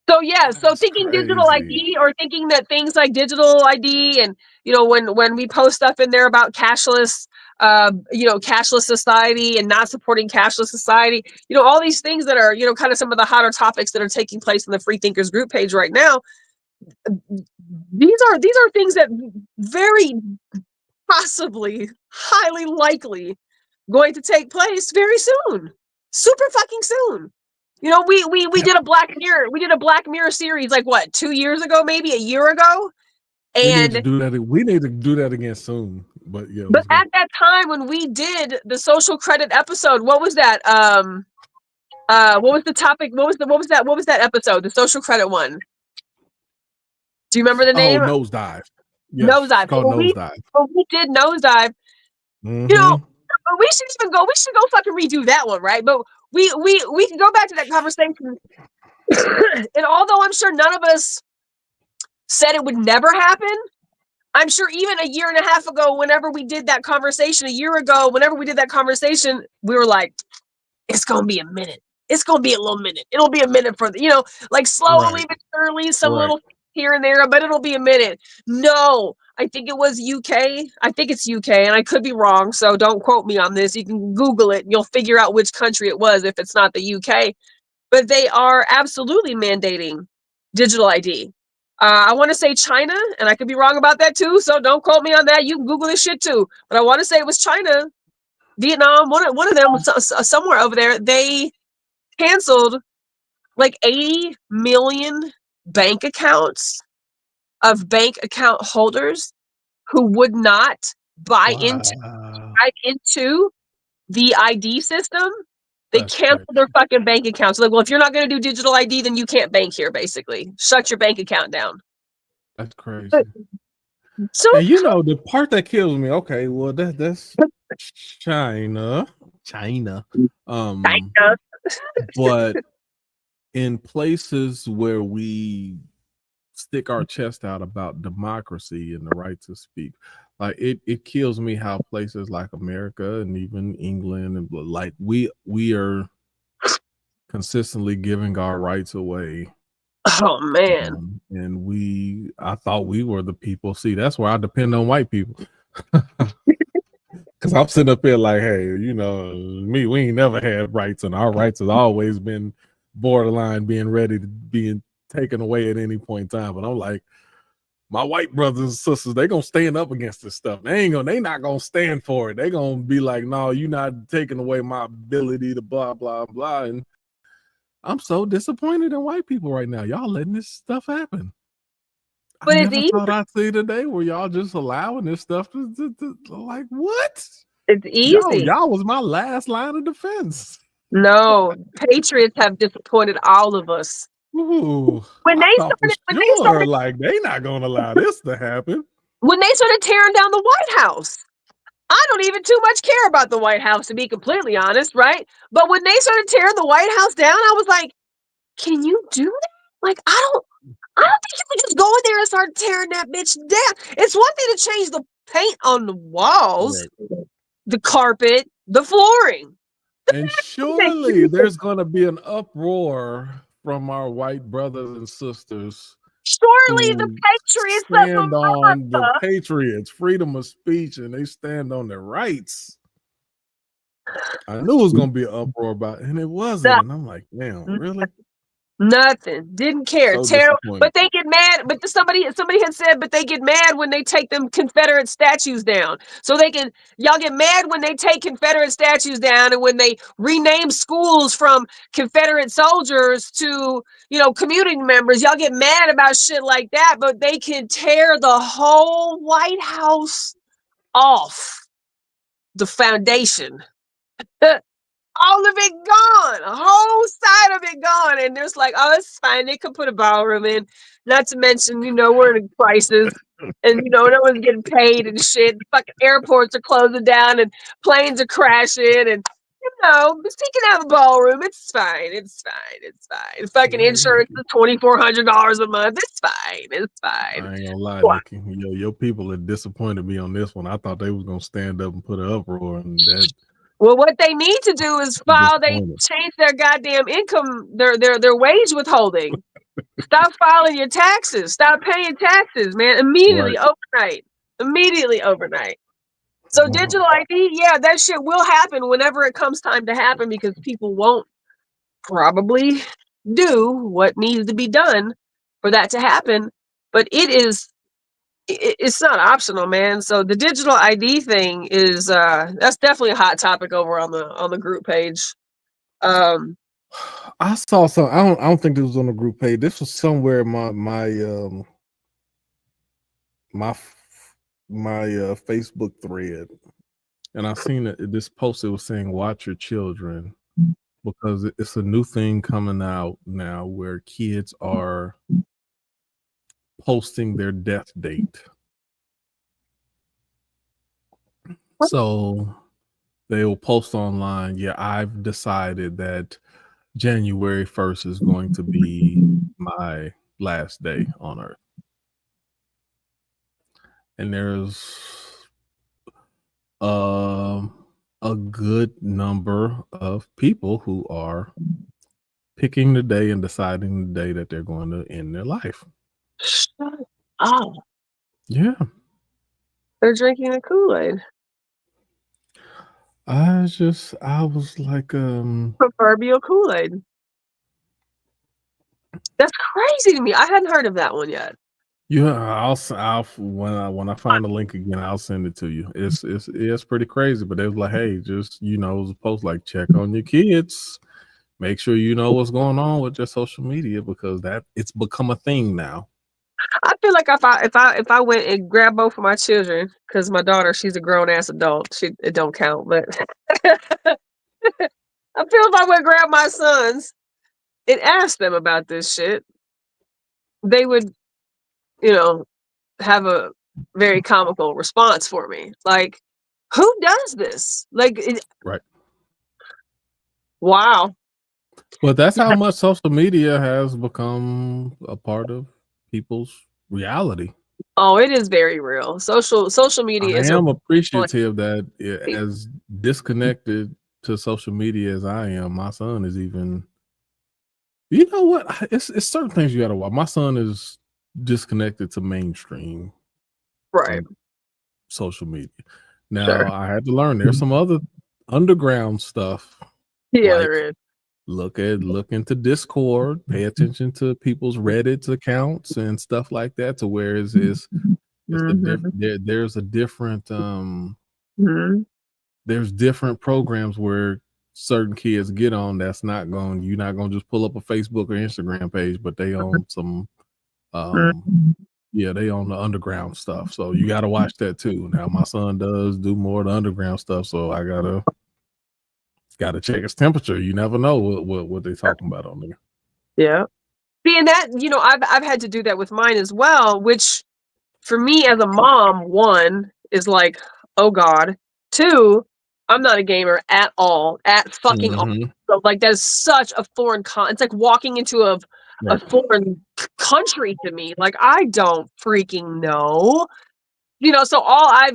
So yeah, so That's thinking digital crazy. ID, or thinking that things like digital ID, and when we post stuff in there about cashless cashless society and not supporting cashless society, all these things that are kind of some of the hotter topics that are taking place in the Freethinkers group page right now. These are things that very possibly, highly likely, going to take place very soon, super fucking soon. We did a Black Mirror. We did a Black Mirror series like what, 2 years ago, maybe a year ago, We need to and do that. We need to do that again soon. But yeah, but let's go. at that time when we did the social credit episode, what was that? What was the topic? What was that episode? The social credit one. Do you remember the Oh, name? nosedive. Yes, it's Nosedive. So called nosedive. when we did Nosedive, you know, Mm-hmm. we should even go. We should go fucking redo that one, right? But we can go back to that conversation. And although I'm sure none of us said it would never happen, I'm sure even a year and a half ago, whenever we did that conversation, we were like, it's gonna be a minute. It's gonna be a little minute. It'll be a minute for like slowly Right. but surely, some Right. little here and there, but it'll be a minute. No, I think it was UK. I think it's UK, and I could be wrong, so don't quote me on this. You can Google it, and you'll figure out which country it was if it's not the UK. But they are absolutely mandating digital ID. I want to say China, and I could be wrong about that too, so don't quote me on that. You can Google this shit too. But I want to say it was China, Vietnam, one of them, somewhere over there. They canceled like 80 million bank accounts of bank account holders who would not buy into Wow. the ID system. They That's crazy. canceled their fucking bank accounts. Like, well, if you're not going to do digital ID, then you can't bank here, basically. Shut your bank account down. That's crazy. So, And the part that kills me, okay, well that's China. China. But in places where we stick our chest out about democracy and the right to speak, like it kills me how places like America and even England and like we are consistently giving our rights away. oh man. And I thought we were the people. See, that's where I depend on white people. Because I'm sitting up here like, hey, we ain't never had rights, and our rights has always been borderline being ready to being taken away at any point in time. But I'm like, my white brothers and sisters, they gonna stand up against this stuff. They not gonna stand for it. They gonna be like, no, you're not taking away my ability to blah, blah, blah. And I'm so disappointed in white people right now. Y'all letting this stuff happen. But I never thought I'd see today where y'all just allowing this stuff to like what? It's easy. Y'all was my last line of defense. No, patriots have disappointed all of us. Ooh, When they started, like they not gonna allow this to happen. when they started tearing down the White House, I don't even too much care about the White House, to be completely honest, right? But when they started tearing the White House down, I was like, can you do that? Like, I don't think you can just go in there and start tearing that bitch down. It's one thing to change the paint on the walls, Right. the carpet, the flooring. And surely there's going to be an uproar from our white brothers and sisters Surely the who Patriots of stand on the America. patriots, freedom of speech, and they stand on their rights. I knew it was going to be an uproar about it, and it wasn't. And I'm like, damn, really? Nothing. Didn't care. So Terrible. disappointed. But they get mad. But somebody had said, but they get mad when they take them Confederate statues down. So y'all get mad when they take Confederate statues down, and when they rename schools from Confederate soldiers to, community members. Y'all get mad about shit like that, but they can tear the whole White House off the foundation. All of it gone, a whole side of it gone, and there's like, oh, it's fine. They could put a ballroom in. Not to mention, we're in a crisis, and no one's getting paid and shit. Fucking airports are closing down, and planes are crashing, and but she can have a ballroom. It's fine. It's fine. It's fine. Fucking insurance is $2,400 a month. It's fine. It's fine. I ain't gonna lie, Nikki. Your people are disappointed me on this one. I thought they was gonna stand up and put an uproar, and that. Well, what they need to do is change their goddamn income, their wage withholding. Stop filing your taxes. Stop paying taxes, man. Immediately, overnight. Immediately, overnight. So digital ID, yeah, that shit will happen whenever it comes time to happen, because people won't probably do what needs to be done for that to happen. But it's not optional, man. So the digital ID thing is that's definitely a hot topic over on the group page. I saw some. I don't think this was on the group page. This was somewhere my Facebook thread, and I seen it. This post, it was saying, "Watch your children," because it's a new thing coming out now where kids are posting their death date. So they will post online, yeah, I've decided that January 1st is going to be my last day on Earth. And there's a good number of people who are picking the day and deciding the day that they're going to end their life. Shut up. Yeah. They're drinking the Kool-Aid. I was like, proverbial Kool-Aid. That's crazy to me. I hadn't heard of that one yet. Yeah, I'll when I find the link again, I'll send it to you. It's pretty crazy, but they was like, hey, just post like, check on your kids, make sure you know what's going on with your social media, because it's become a thing now. I feel like if I went and grabbed both of my children, because my daughter, she's a grown ass adult, it don't count, but I feel if I went grab my sons and asked them about this shit, they would, have a very comical response for me. Like, who does this? Like, right. Wow. But that's how much social media has become a part of people's reality. Oh, it is very real. Social media is. I am appreciative that as disconnected to social media as I am, my son is even. You know what? It's certain things you got to watch. My son is disconnected to mainstream, right? Social media. Now I had to learn there's some other underground stuff. Yeah, like, there is. Look into Discord, pay attention to people's Reddit accounts and stuff like that, to where there's a different there's different programs where certain kids get on that's you're not going to just pull up a Facebook or Instagram page, but they own some they own the underground stuff. So you got to watch that too. Now my son does do more of the underground stuff, so I gotta check his temperature. You never know what they're talking about on there. Yeah. Being that, I've had to do that with mine as well, which for me as a mom, one is like, oh God, 2, I'm not a gamer at all, at fucking all. Mhm. So, like, that is such a foreign it's like walking into a Right. foreign country to me. Like, I don't freaking know. You know, so all I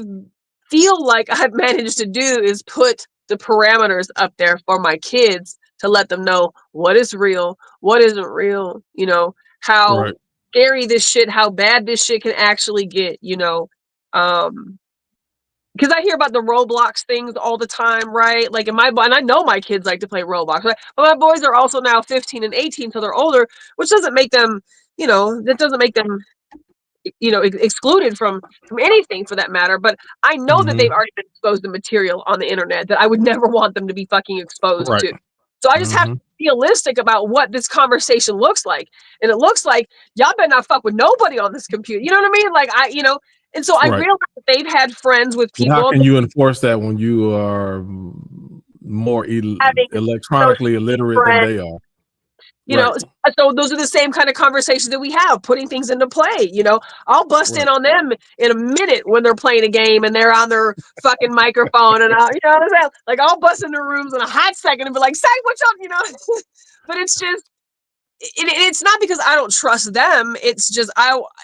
feel like I've managed to do is put the parameters up there for my kids to let them know what is real, what isn't real, you know, how Right. scary this shit, how bad this shit can actually get, you know. Because I hear about the Roblox things all the time, right? Like, and I know my kids like to play Roblox, right? But my boys are also now 15 and 18, so they're older, which doesn't make them, you know, that doesn't make them, you know, excluded from anything for that matter. But I know that they've Mhm. already been exposed to material on the internet that I would never want them to be fucking exposed Right. to. So I just have to Mhm. be realistic about what this conversation looks like. And it looks like y'all better not fuck with nobody on this computer. You know what I mean? Like, you know, and so I Right. realize that they've had friends with But how people can you enforce that when you are more having electronically social illiterate than friends. they are? You know, Right. so those are the same kind of conversations that we have, putting things into play. You know, I'll bust in Right. on them in a minute when they're playing a game and they're on their fucking microphone, and you know what I'm saying? Like, I'll bust in their rooms in a hot second and be like, "Say what's up," you know. But it's just, it's not because I don't trust them. It's just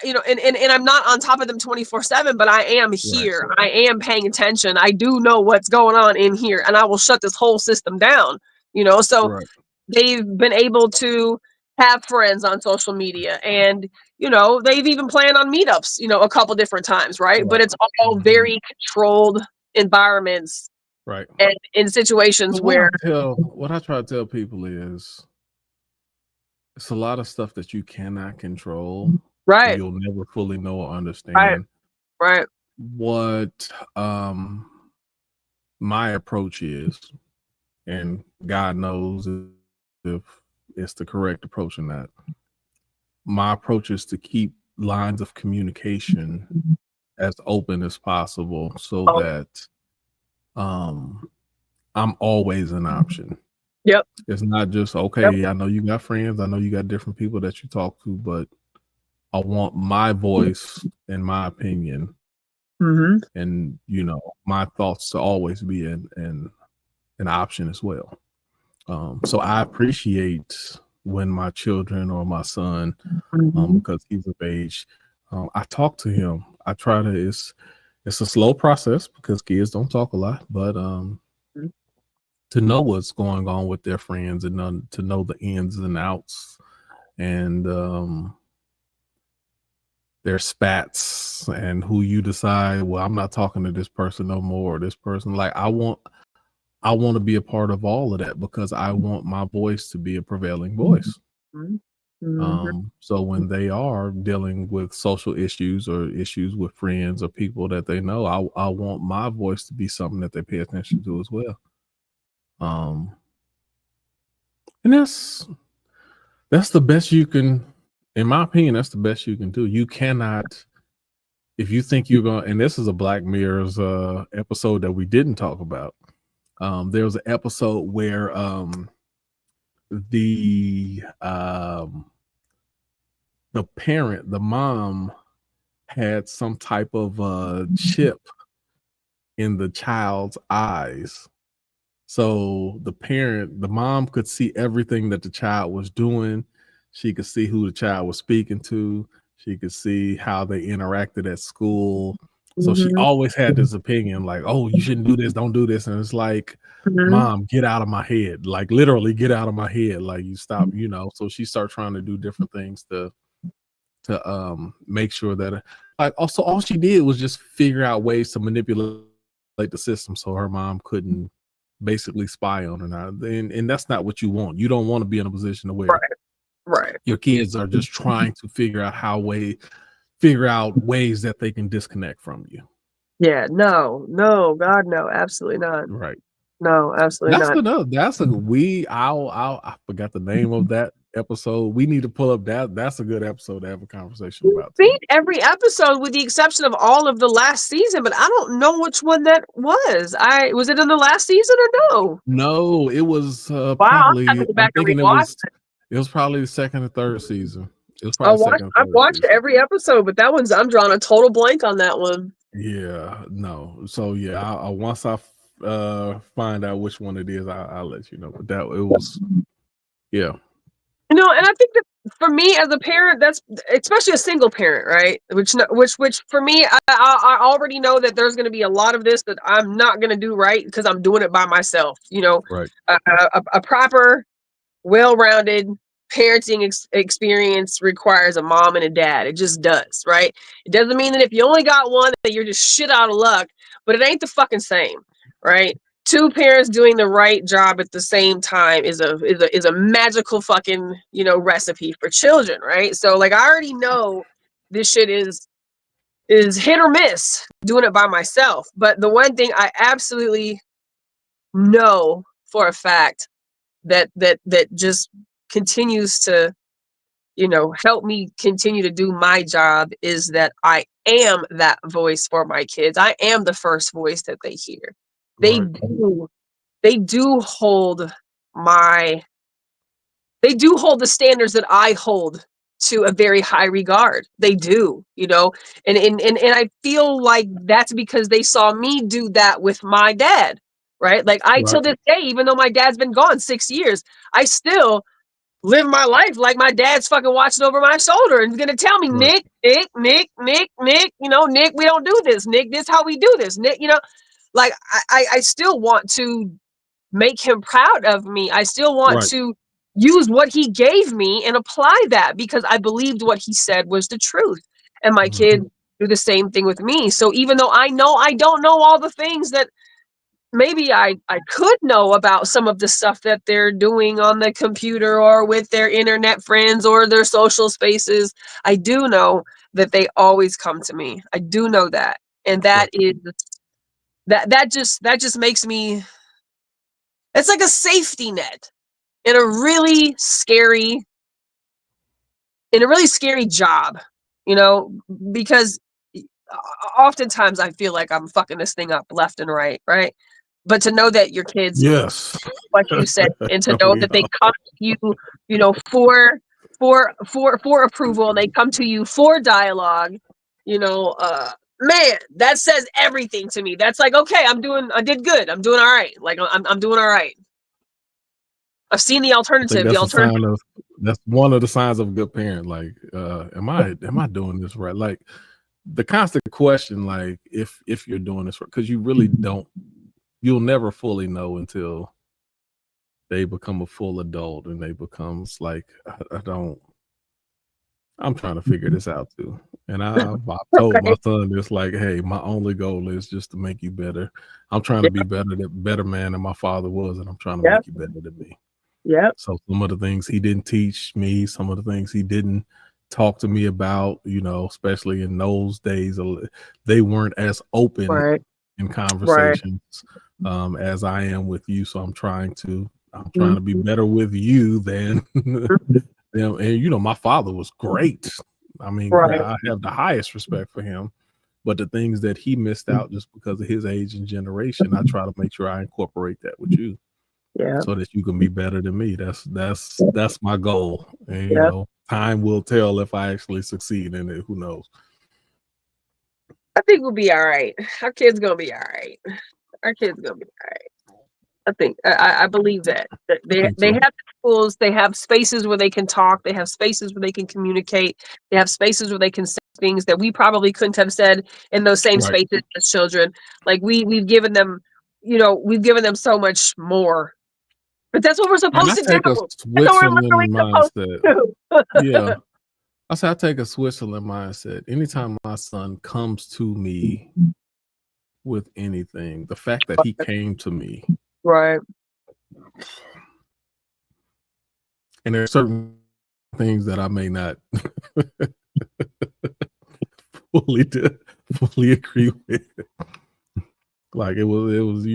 you know, and I'm not on top of them 24/7, but I am Right. here. I am paying attention. I do know what's going on in here, and I will shut this whole system down. You know, so Right. they've been able to have friends on social media, and you know, they've even planned on meetups, you know, a couple different times, right? But Right. it's all Mhm. very controlled environments Right. and in So situations where what I try to tell people is it's a lot of stuff that you cannot control and right, you'll never fully know or right, understand. right, What my approach is, and God knows if it's the correct approach or not. My approach is to keep lines of communication as open as possible so oh, that um I'm always an option. yep, It's not just yep, okay, I know you got friends, I know you got different people that you talk to, but I want my voice and my opinion mm-hmm. and my thoughts to always be an option as well. So I appreciate when my children or my son, Mm-hmm. because he's of age, I talk to him. I try to. It's a slow process because kids don't talk a lot, but to know what's going on with their friends and to know the ins and outs and their spats and who you decide. Well, I'm not talking to this person no more. Or this person, like I want to be a part of all of that because I want my voice to be a prevailing voice. Mm-hmm. So when they are dealing with social issues or issues with friends or people that they know, I want my voice to be something that they pay attention to as well. Um, and that's the best you can, in my opinion, that's the best you can do. You cannot, if you think you're going, and this is a Black Mirror's episode that we didn't talk about. There was an episode where the parent, the mom, had some type of chip in the child's eyes. So the mom could see everything that the child was doing. She could see who the child was speaking to. She could see how they interacted at school. So she Mm-hmm. always had this opinion like, oh, you shouldn't do this, don't do this. And it's like, Mm-hmm. mom, get out of my head. Like literally get out of my head. Like you stop, So she started trying to do different things to make sure that like also all she did was just figure out ways to manipulate the system so her mom couldn't basically spy on her now. And that's not what you want. You don't want to be in a position where Right, right. your kids are just trying to figure out ways that they can disconnect from you. Yeah, no, God, no, absolutely not. Right. No, absolutely not. I forgot the name of that episode. We need to pull up that's a good episode to have a conversation We've about seen too. every episode with the exception of all of the last season, but I don't know which one that was. Was it in the last season or no? No, it was Wow, I have probably to go I'm back and thinking rewatch. it was probably the second or third season. It was probably second or I've third watched season. every episode, but I'm drawing a total blank on that one. Yeah, no. So yeah, I once I find out which one it is, I'll let you know. But that it was, yeah, And I think that for me as a parent, that's especially a single parent, right? Which for me, I already know that there's going to be a lot of this that I'm not going to do right because I'm doing it by myself. right, A proper, well-rounded parenting experience requires a mom and a dad. It just does, right? It doesn't mean that if you only got one that you're just shit out of luck, but it ain't the fucking same, right? Two parents doing the right job at the same time is a magical fucking recipe for children, right? So like I already know this shit is hit or miss doing it by myself, but the one thing I absolutely know for a fact that just continues to help me continue to do my job is that I am that voice for my kids. I am the first voice that they hear. They right, do they do hold my they do hold the standards that I hold to a very high regard. They do, and I feel like that's because they saw me do that with my dad, right? Like I right, till this day, even though my dad's been gone 6 years, I still live my life like my dad's fucking watching over my shoulder and gonna tell me, right, Nick, Nick, we don't do this. Nick, this how we do this. Nick, like I still want to make him proud of me. I still want right. to use what he gave me and apply that because I believed what he said was the truth. And my Mhm. kids do the same thing with me. So even though I know I don't know all the things that maybe I could know about some of the stuff that they're doing on the computer or with their internet friends or their social spaces, I do know that they always come to me. I do know that. And that Right, is that just makes me, it's like a safety net in a really scary job, you know, because oftentimes I feel like I'm fucking this thing up left and right? But to know that your kids, yes. what you said, and to know We that they are. come to you, for approval, and they come to you for dialogue, man, that says everything to me. That's like, okay, I did good. I'm doing all right. Like I'm doing all right. I've seen the I think alternative. The that's a alternative. sign of that's one of the signs of a good parent. Like, am I doing this right? Like the constant question, like if you're doing this right, because you really don't, you'll never fully know until they become a full adult and they becomes like, I don't, I'm trying to figure this out too. And I told my Right. son this, like, hey, my only goal is just to make you better. I'm trying to Yep. be better man than my father was, and I'm trying to Yep. make you better than me. Yep. So some of the things he didn't teach me, some of the things he didn't talk to me about, especially in those days, they weren't as open Right. in Right. conversations as I am with you. So I'm trying to be Mhm. better with you than Mhm. them. And my father was great. I mean, Right. I have the highest respect for him. But the things that he missed out just because of his age and generation, I try to make sure I incorporate that with you Yeah. so that you can be better than me. That's my goal. And Yeah. time will tell if I actually succeed in it. Who knows? I think we'll be all right. Our kids gonna be all right. Our kids gonna be all right. I think I believe that I think they so. have the tools, they have spaces where they can talk, they have spaces where they can communicate, they have spaces where they can say things that we probably couldn't have said in those same Right. spaces as children. Like we've given them, we've given them so much more. But that's what we're And I supposed to take a do. That's what we're literally Switzerland supposed mindset. to Yeah. do. I say I take a Switzerland mindset. Anytime my son comes to me with anything, the fact that he came to me, Right. and there are certain things that I may not fully fully agree with. Like it was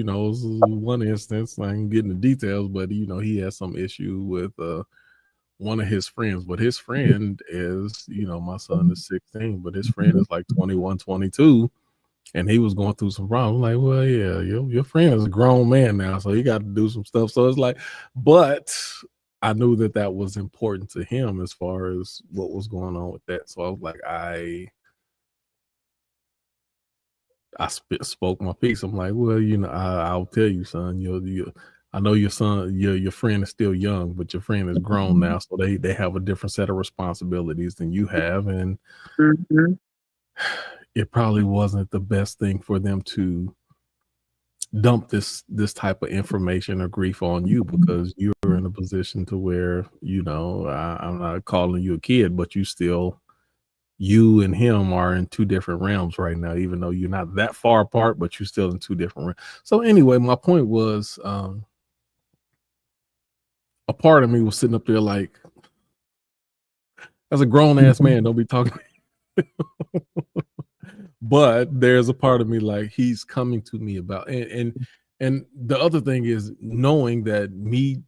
one instance. I can get into details, but he has some issue with one of his friends. But his friend is, my son is 16, but his friend is like 21, 22, and he was going through some problems. I'm like, well, yeah, your friend is a grown man now, so he got to do some stuff. So it's like, but I knew that was important to him as far as what was going on with that. So I was like, I spoke my piece. I'm like, well, I'll tell you, son. I know your son, your friend is still young, but your friend is grown now, so they have a different set of responsibilities than you have, and it probably wasn't the best thing for them to dump this type of information or grief on you, because you're in a position to where I'm not calling you a kid, but you and him are in two different realms right now, even though you're not that far apart, but you're still in two different realms. So anyway, my point was, a part of me was sitting up there like, as a grown ass man, don't be talking. But there's a part of me like, he's coming to me about, and the other thing is knowing that me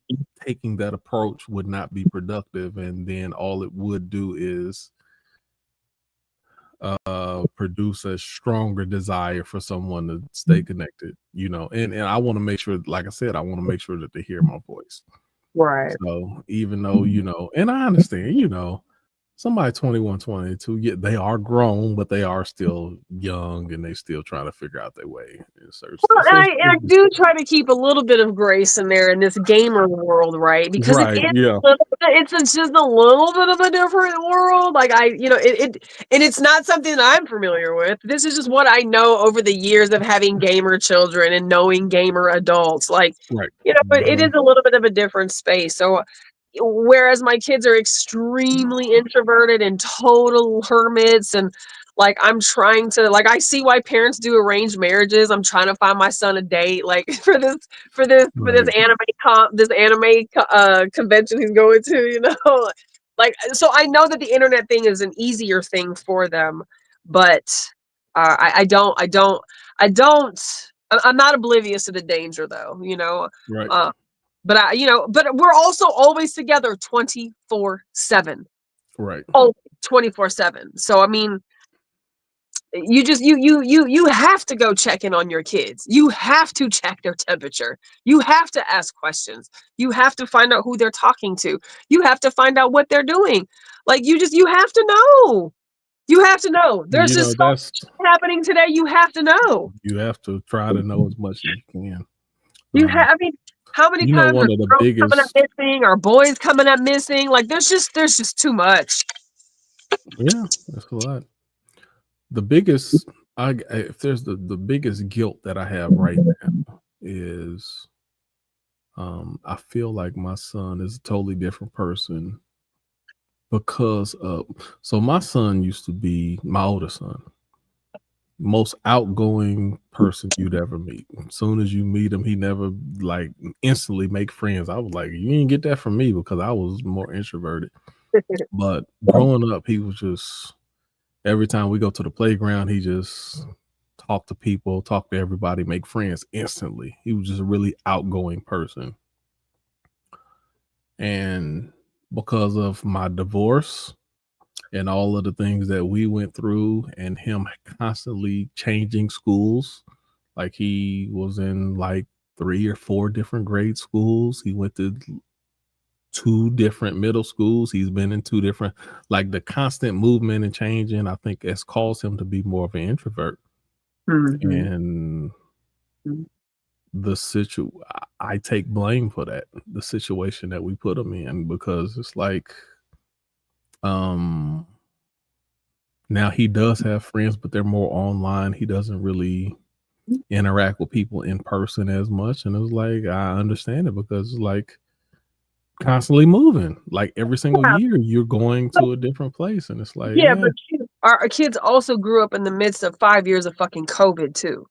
taking that approach would not be productive, and then all it would do is produce a stronger desire for someone to stay connected, and I want to make sure, like I said, I want to make sure that they hear my voice. Right. So even though, and I understand, somebody 21, 22, yeah, they are grown, but they are still young, and they still trying to figure out their way. Well, I do try to keep a little bit of grace in there in this gamer world, right? Because right, yeah, it's just a little bit of a different world. Like and it's not something that I'm familiar with. This is just what I know over the years of having gamer children and knowing gamer adults. Like, right, but it is a little bit of a different space. So whereas my kids are extremely introverted and total hermits, and like I'm trying to, like, I see why parents do arranged marriages. I'm trying to find my son a date, like for this right, anime convention he's going to. Like, so I know that the internet thing is an easier thing for them, but I'm not oblivious to the danger, though. right, But we're also always together 24/7. right. Oh, 24/7. So I mean, you have to go check in on your kids. You have to check their temperature. You have to ask questions. You have to find out who they're talking to. You have to find out what they're doing. Like, you have to know. You have to know. There's just so That's, much happening today. You have to know. you have to try to know as much as you can. I mean, how many times One are of the girls coming up biggest, missing? Are boys coming up missing? Like, there's just too much. yeah, that's a lot. The biggest, if there's the biggest guilt that I have right now is, I feel like my son is a totally different person because of, so my son used to be, my oldest son, most outgoing person you'd ever meet. As soon as you meet him, he never like instantly make friends. I was like, you didn't get that from me because I was more introverted. But growing up, he was just, every time we go to the playground, he just talk to people, talk to everybody, make friends instantly. He was just a really outgoing person. And because of my divorce and all of the things that we went through, and him constantly changing schools, like he was in like 3 or 4 different grade schools. He went to 2 different middle schools. He's been in 2 different, like the constant movement and changing, I think has caused him to be more of an introvert. And I take blame for that, the situation that we put him in, because it's like, now he does have friends, but they're more online. He doesn't really interact with people in person as much. And it was like, I understand it, because it's like constantly moving, like every single year you're going to a different place, and it's like, But our kids also grew up in the midst of 5 years of fucking COVID too.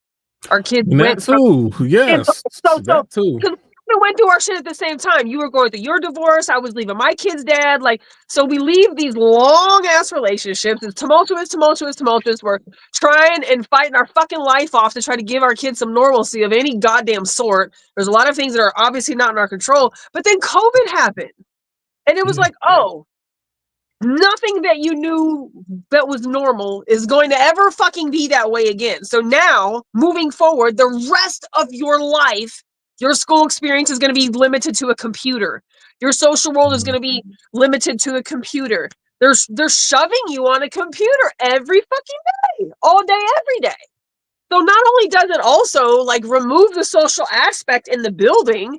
Our kids and that went from too, yes, that too. because we went through our shit at the same time. You were going through your divorce. I was leaving my kid's dad. Like, so we leave these long ass relationships. It's tumultuous. We're trying and fighting our fucking life off to try to give our kids some normalcy of any goddamn sort. There's a lot of things that are obviously not in our control. But then COVID happened, and it was like, oh, nothing that you knew that was normal is going to ever fucking be that way again. So now, moving forward, the rest of your life, your school experience is going to be limited to a computer. Your social world is going to be limited to a computer. They're shoving you on a computer every fucking day, all day, every day. So not only does it also like remove the social aspect in the building,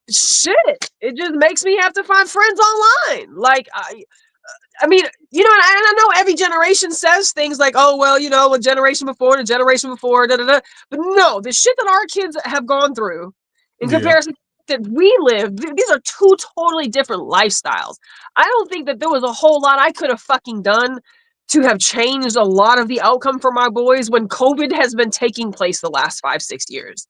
shit, it just makes me have to find friends online. Like I mean, you know, and I know every generation says things like, "Oh, well, you know, a generation before, the generation before, da da da." But no, the shit that our kids have gone through, in comparison that we live, these are two totally different lifestyles. I don't think that there was a whole lot I could have fucking done to have changed a lot of the outcome for my boys when COVID has been taking place the last 5-6 years.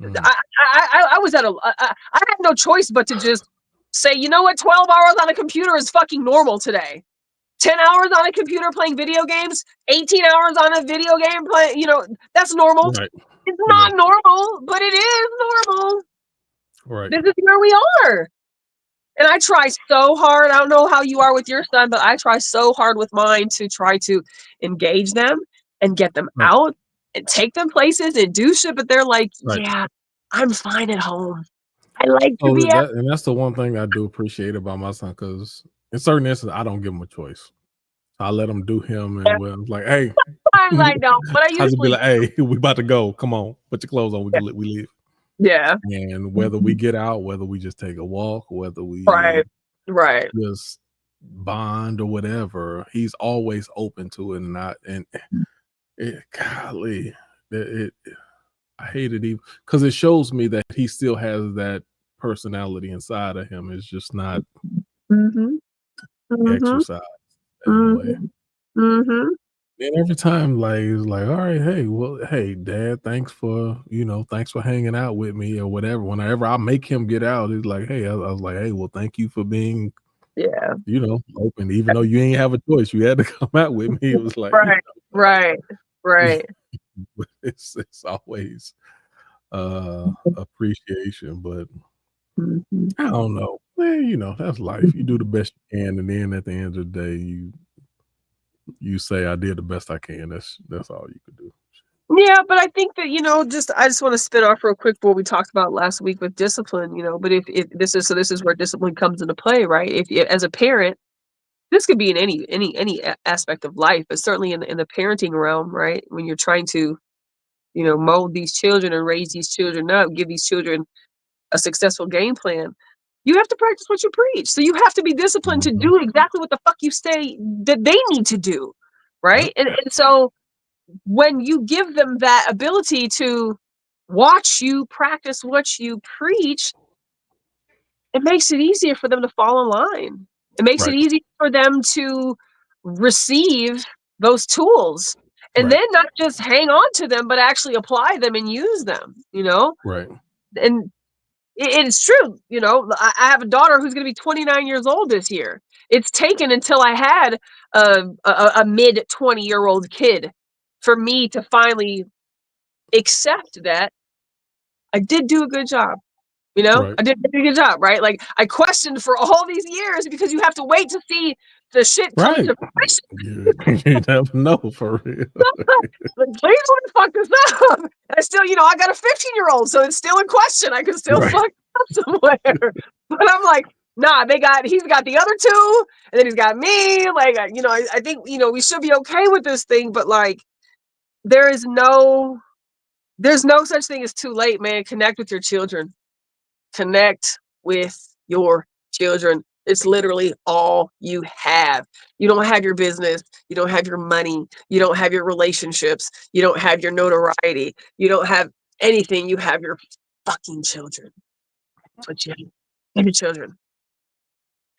I was at I had no choice but to just say, you know what, 12 hours on a computer is fucking normal today. 10 hours on a computer playing video games, 18 hours on a video game playing, you know, that's normal. Right. It's not normal, but it is normal. Right. This is where we are. And I try so hard. I don't know how you are with your son, but I try so hard with mine to try to engage them and get them out and take them places and do shit. But they're like, yeah, I'm fine at home. I like to be out. And that's the one thing I do appreciate about my son, because in certain instances, I don't give him a choice. I let him do him, and when I'm like, hey, I don't, but I just be usually like, hey, we about to go. Come on, put your clothes on. We leave. Yeah. And whether we get out, whether we just take a walk, whether we right just bond or whatever, he's always open to it. And golly, I hate it even because it shows me that he still has that personality inside of him. It's just not exercise anyway. And every time, like, it's like, all right, hey, well, hey, Dad, thanks for hanging out with me or whatever. Whenever I make him get out, it's like, hey, I was like, hey, well, thank you for being, open. Even though you ain't have a choice, you had to come out with me. It was like, right. It's always appreciation, but I don't know. Well, that's life. You do the best you can, and then at the end of the day, you say, I did the best I can. That's all you could do. Yeah, but I think that, I just want to spin off real quick what we talked about last week with discipline, but if this is where discipline comes into play, right? If as a parent, this could be in any aspect of life, but certainly in the parenting realm, right? When you're trying to, mold these children and raise these children up, give these children a successful game plan, you have to practice what you preach. So you have to be disciplined to do exactly what the fuck you say that they need to do, right? And so when you give them that ability to watch you practice what you preach, it makes it easier for them to fall in line. It makes it easier for them to receive those tools and then not just hang on to them, but actually apply them and use them, Right. And it's true. I have a daughter who's going to be 29 years old this year. It's taken until I had a mid 20-year-old kid for me to finally accept that I did do a good job. I did a good job, right? Like I questioned for all these years because you have to wait to see the shit come to fruition. You never know, for real. Like, please wouldn't fuck this up. And I still, I got a 15-year-old, so it's still in question. I could still fuck up somewhere. But I'm like, nah, he's got the other two, and then he's got me. Like, I think, we should be okay with this thing, but like, there's no such thing as too late, man. Connect with your children. Connect with your children. It's literally all you have. You don't have your business. You don't have your money. You don't have your relationships. You don't have your notoriety. You don't have anything. You have your fucking children. That's what you have. Your children.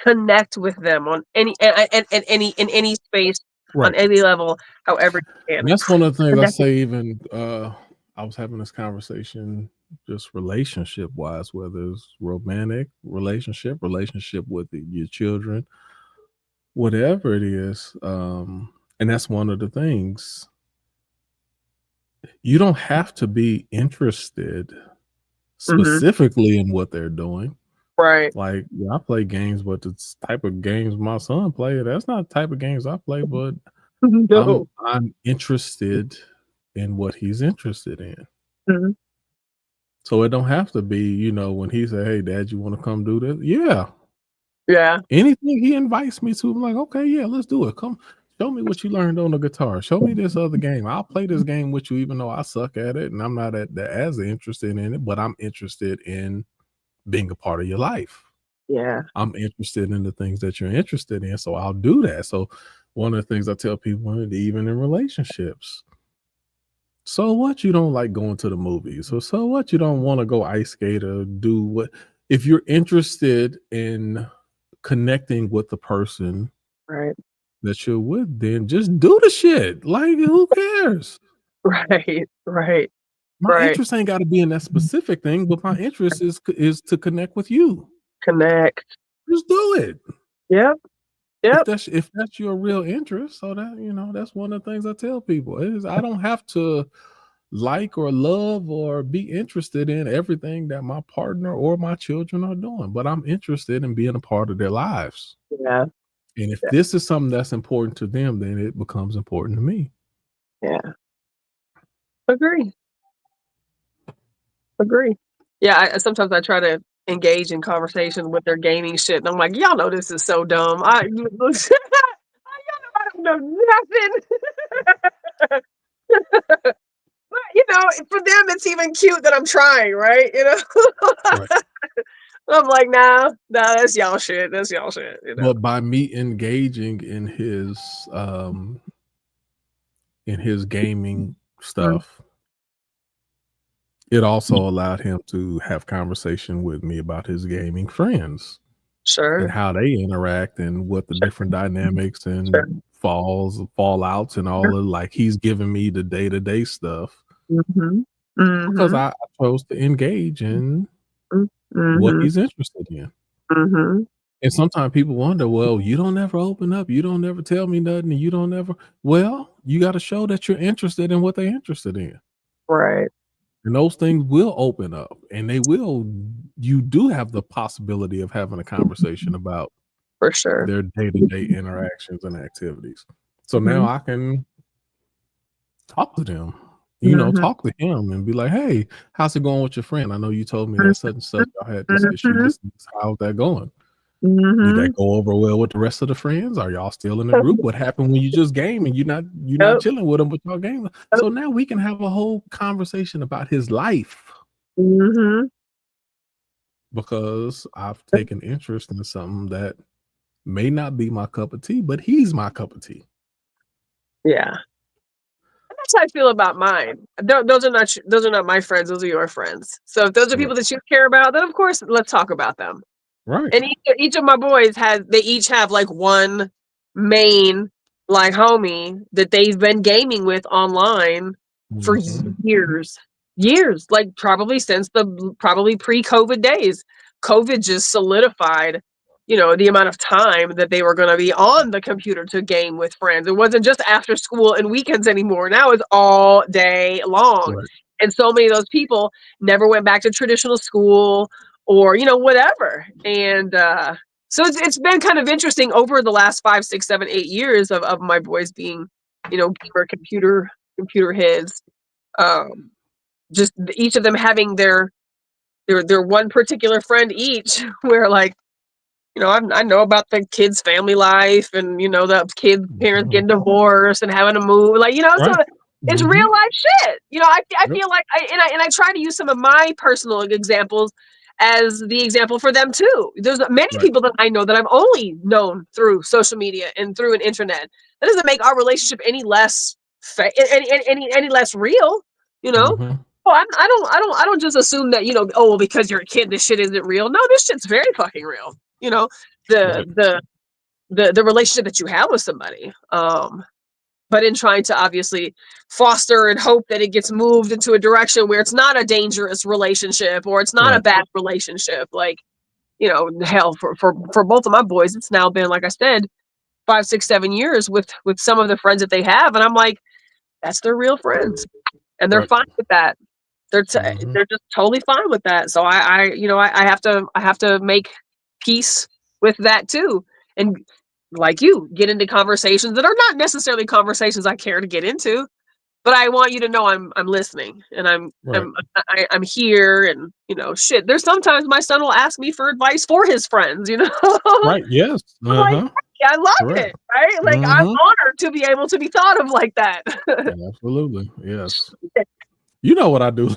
Connect with them on in any space, on any level, however you can. And that's one of the things I say. Even I was having this conversation, just relationship wise, whether it's romantic relationship with your children, whatever it is. And that's one of the things. You don't have to be interested specifically in what they're doing. Right. Like, I play games, but the type of games my son play, that's not the type of games I play, but I'm interested in what he's interested in. So it don't have to be, when he say, hey, Dad, you want to come do this? Yeah. Yeah. Anything he invites me to, I'm like, okay, yeah, let's do it. Come. Show me what you learned on the guitar. Show me this other game. I'll play this game with you, even though I suck at it and I'm not as interested in it, but I'm interested in being a part of your life. Yeah. I'm interested in the things that you're interested in, so I'll do that. So one of the things I tell people, even in relationships, so what you don't like going to the movies, or so what you don't want to go ice skate or do what, if you're interested in connecting with the person Right. that you're with, then just do the shit. Like, who cares? Right. Right. My Right. interest ain't got to be in that specific thing, but my interest is to connect with you. Connect. Just do it. Yep. Yep. If that's your real interest, so that that's one of the things I tell people is I don't have to like or love or be interested in everything that my partner or my children are doing, but I'm interested in being a part of their lives. Yeah. And if this is something that's important to them, then it becomes important to me. Yeah. Agree. Yeah, sometimes I try to engage in conversation with their gaming shit, and I'm like, y'all know this is so dumb. Y'all know I don't know nothing. But for them, it's even cute that I'm trying, right? Right. I'm like, nah, that's y'all shit. That's y'all shit. But by me engaging in his gaming stuff, it also allowed him to have conversation with me about his gaming friends. Sure. And how they interact and what the different dynamics and fallouts and all of, like, he's giving me the day-to-day stuff. Because I chose to engage in what he's interested in. And sometimes people wonder, well, you don't ever open up, you don't ever tell me nothing, and you don't ever. Well, you got to show that you're interested in what they're interested in. Right. And those things will open up, and you do have the possibility of having a conversation about for sure their day-to-day interactions and activities. So now I can talk to them, talk to him and be like, hey, how's it going with your friend? I know you told me that such and such, I had this issue. How's that going? Did that go over well with the rest of the friends? Are y'all still in the group? What happened when you just game and you're not chilling with them, but y'all game? So now we can have a whole conversation about his life. Because I've taken interest in something that may not be my cup of tea, but he's my cup of tea. Yeah. That's how I feel about mine. Those are not my friends. Those are your friends. So if those are people that you care about, then of course let's talk about them. Right. And each of my boys they each have like one main like homie that they've been gaming with online for years, like probably since probably pre-COVID days. COVID just solidified, the amount of time that they were going to be on the computer to game with friends. It wasn't just after school and weekends anymore. Now it's all day long. Right. And so many of those people never went back to traditional school or, whatever. And so it's been kind of interesting over the last 5, 6, 7, 8 years of my boys being, gamer computer heads. Just each of them having their one particular friend each, where like, I know about the kids' family life and, the kids' parents getting divorced and having to move, like, so it's real life shit. I feel like I try to use some of my personal examples as the example for them too. There's many people that I know that I've only known through social media and through an internet. That doesn't make our relationship any less any less real, Well, I don't just assume that, because you're a kid, this shit isn't real. No, this shit's very fucking real. The relationship that you have with somebody. But in trying to obviously foster and hope that it gets moved into a direction where it's not a dangerous relationship or it's not a bad relationship. Like, hell, for both of my boys, it's now been, like I said, 5, 6, 7 years with some of the friends that they have. And I'm like, that's their real friends. And they're fine with that. They're just totally fine with that. So I have to make peace with that too. And like you, get into conversations that are not necessarily conversations I care to get into, but I want you to know I'm listening and I'm here and shit. There's sometimes my son will ask me for advice for his friends, Right. Yes. I'm like, I love Correct. it, right? Like, I'm honored to be able to be thought of like that. Absolutely. Yes. You know what I do?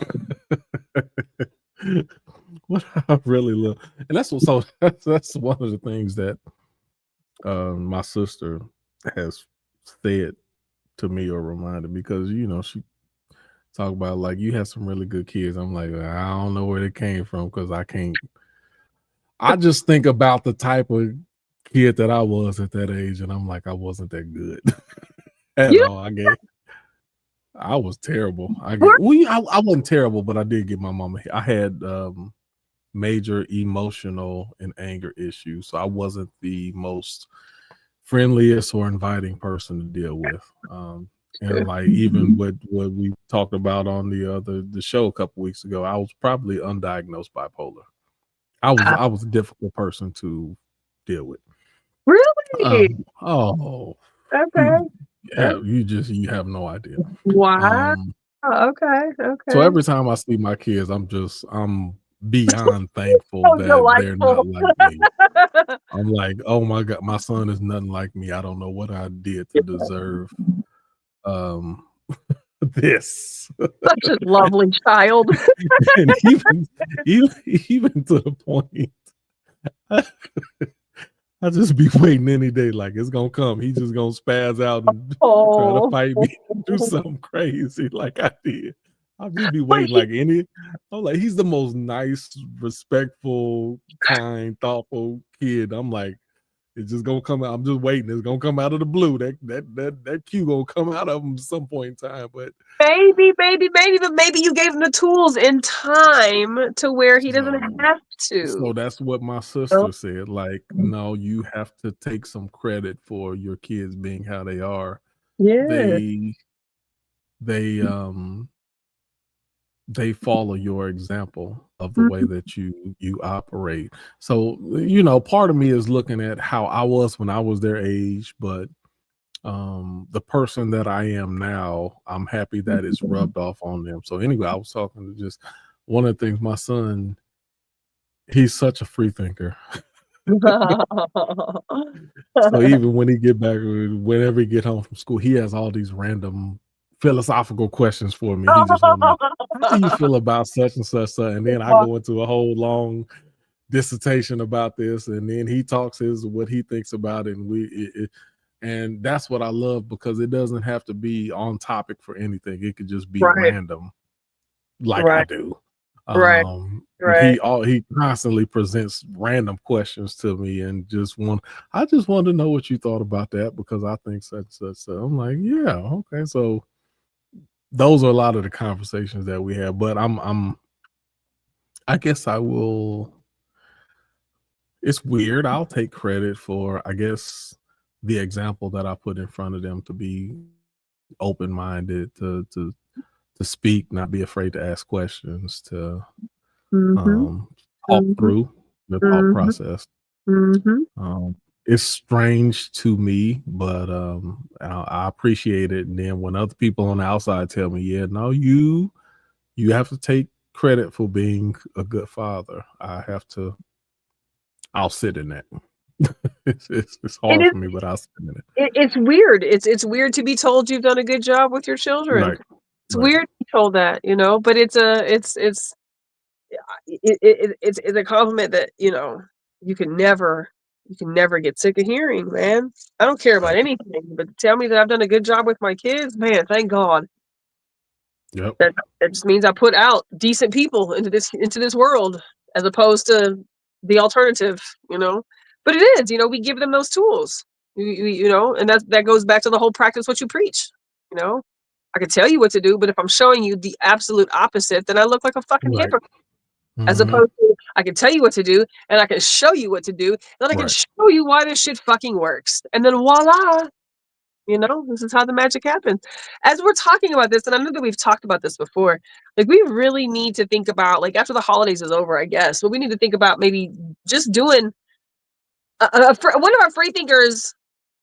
What I really love, and that's what. So that's one of the things that my sister has said to me or reminded, because she talk about, like, you have some really good kids. I'm like, I don't know where they came from, because I can't. I just think about the type of kid that I was at that age, and I'm like, I wasn't that good at You all. I was terrible. know, I wasn't terrible, but I did get my mama. I had major emotional and anger issues, so I wasn't the most friendliest or inviting person to deal with. And like, even what we talked about on the show a couple weeks ago, I was probably undiagnosed bipolar. I was a difficult person to deal with. really? Oh, Okay. you have no idea. Wow. Okay. So Okay. every time I see my kids, I'm beyond thankful So that they're not delightful. like me. I'm like, oh my God, my son is nothing like me. I don't know what I did to deserve um this. Such a lovely child. And even to the point, I just be waiting any day, like it's gonna come. He's just gonna spaz out and try to Oh. fight me, do something crazy like I did. I'll just be But waiting, like I'm like, he's the most nice, respectful, kind, thoughtful kid. I'm like, it's just gonna come out. I'm just waiting. It's gonna come out of the blue. That cue gonna come out of him at some point in time. But maybe, but maybe you gave him the tools in time to where he doesn't so, have to. that's what my Oh, sister said. Like, no, you have to take some credit for your kids being how they are. yeah. They they um they follow your example of the way that you operate. So, part of me is looking at how I was when I was their age, but the person that I am now, I'm happy that it's rubbed off on them. So anyway, I was talking to just one of the things, my son, he's such a free thinker. So even when he get back, whenever he get home from school, he has all these random philosophical questions for me. He just want to know, how do you feel about such and such, and then I go into a whole long dissertation about this, and then he talks what he thinks about it, and and that's what I love, because it doesn't have to be on topic for anything. It could just be Right, random, like I right, do. right, And right. he constantly presents random questions to me, and I just want to know what you thought about that, because I think such and such. So I'm like, yeah, okay. So those are a lot of the conversations that we have. But I guess I will. It's weird. I'll take credit for, I guess, the example that I put in front of them, to be open minded, to speak, not be afraid to ask questions, to Mhm, talk mhm, through the thought mhm, process. mhm. It's strange to me, but I appreciate it. And then when other people on the outside tell me, yeah, no, you have to take credit for being a good father, I'll sit in that. It's It hard is for me, but I'll sit in it. it's weird. It's weird to be told you've done a good job with your children. Right. It's Right. weird to be told that, but it's a compliment that, you can never get sick of hearing, man. I don't care about Right. anything, but to tell me that I've done a good job with my kids, man, thank God. Yep. That just means I put out decent people into this world, as opposed to the alternative, you know. But it is, we give them those tools, and that goes back to the whole practice what you preach. You know, I can tell you what to do, but if I'm showing you the absolute opposite, then I look like a fucking Right. hypocrite. As Mhm. opposed to, I can tell you what to do, and I can show you what to do, then I can Right. show you why this shit fucking works, and then voila, this is how the magic happens. As we're talking about this, and I know that we've talked about this before, like, we really need to think about, like, after the holidays is over, I guess, but we need to think about maybe just doing one of our free thinkers,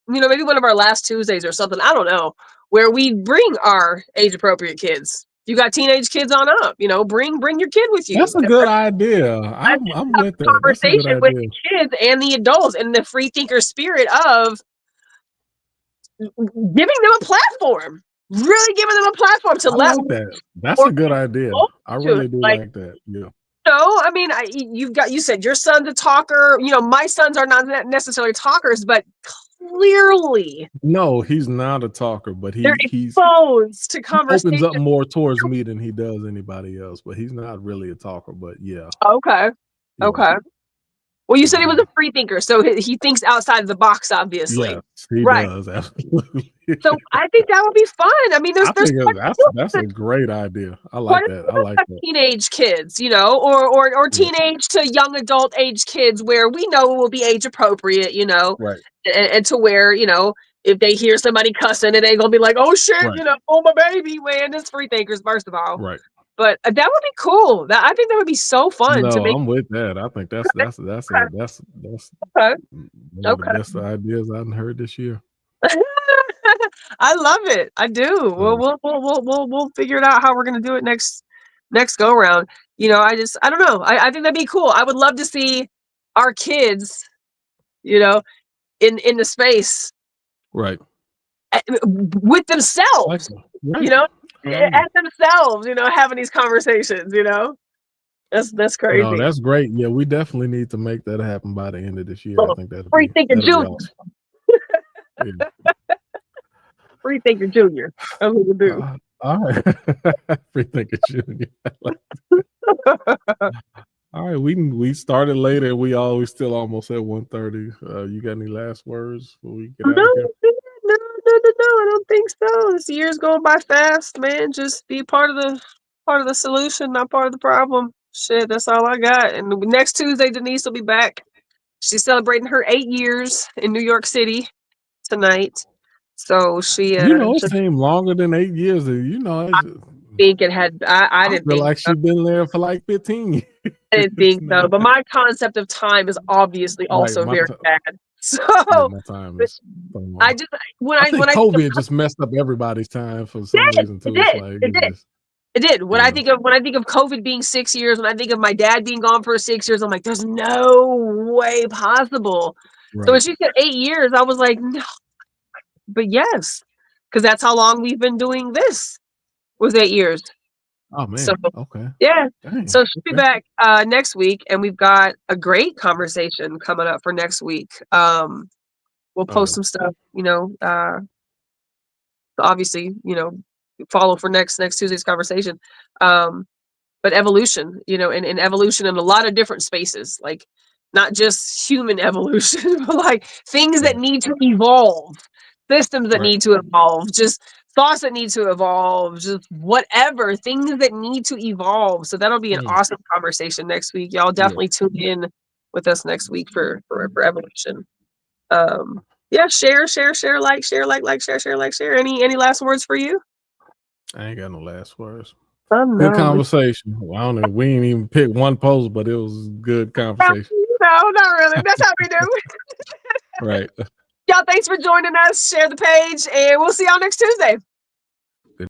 maybe one of our last Tuesdays or something. I don't know, where we bring our age appropriate kids. You got teenage kids on up, you know, bring your kid with you. That's a good idea. I'm with that. That's a good Conversation with idea. the kids and the adults in the free thinker spirit of giving them a platform. Really giving them a platform to I let like that. That's a good idea. I really do like that. Yeah. No, I mean, you said your son's a talker. You know, my sons are not necessarily talkers, but clearly No, he's not a talker, but they're he's exposed to he conversation. opens up more towards me than he does anybody else, but he's not really a talker, but yeah. Okay. Yeah. Okay. Well, you said he was Yeah. a free thinker, so he thinks outside the box, obviously. Yes, he Right. does, absolutely. So I think that would be fun. I mean, I there's think that's a great idea. I like that. I like that. teenage kids, you know, or Yeah. teenage to young adult age kids where we know it will be age appropriate, you know, Right. and to where, you know, if they hear somebody cussing, it ain't gonna be like, oh shit, Right. you know, oh my baby, man, it's free thinkers, first of all. Right. But that would be cool. I think that would be so fun to No, make. I'm with that. I think that's Okay. one of the best ideas I've heard this year. I love it. I do. So, We'll figure it out how we're gonna do it next go round. You know, I don't know. I think that'd be cool. I would love to see our kids, you know, in the space right. with themselves, Right. you know, at themselves, you know, having these conversations, you know. That's crazy. No, that's great. Yeah, we definitely need to make that happen by the end of this year. I think Free thinker junior. awesome. Yeah. Free thinker junior. That's what we do. All right. Free thinker junior. All right, we started later. We still almost at 1:30. You got any last words before we get out of here? No, I don't think so. This year's going by fast, man. Just be part of the solution, not part of the problem. Shit, that's all I got. And next Tuesday, Denise will be back. She's celebrating her 8 years in New York City tonight. So she, It seemed longer than 8 years. I think it had. I didn't feel think like she's been there for like 15 years. I didn't think so. But my concept of time is obviously also very bad. So my time is I just when I think COVID just messed up everybody's time for some reason too. It did. When I think of COVID being 6 years, when I think of my dad being gone for 6 years, I'm like, there's no way possible. Right. So when she said 8 years, I was like, no. But yes, because that's how long we've been doing this. Was 8 years. Oh man. So, okay. Yeah. Dang, so she'll be back next week, and we've got a great conversation coming up for next week. We'll post some stuff, you know. Obviously, you know, follow for next Tuesday's conversation. But evolution, you know, and evolution in a lot of different spaces, like not just human evolution, but like things that need to evolve, systems that need to evolve, just thoughts that need to evolve, just whatever, things that need to evolve. So that'll be an awesome conversation next week. Y'all definitely tune in with us next week for evolution. Yeah, share, like, share. Any last words for you? I ain't got no last words. Oh, no. Good conversation. Well, I don't know. We ain't even picked one post, but it was good conversation. No, not really. That's how we do. Right. Y'all, thanks for joining us. Share the page, and we'll see y'all next Tuesday.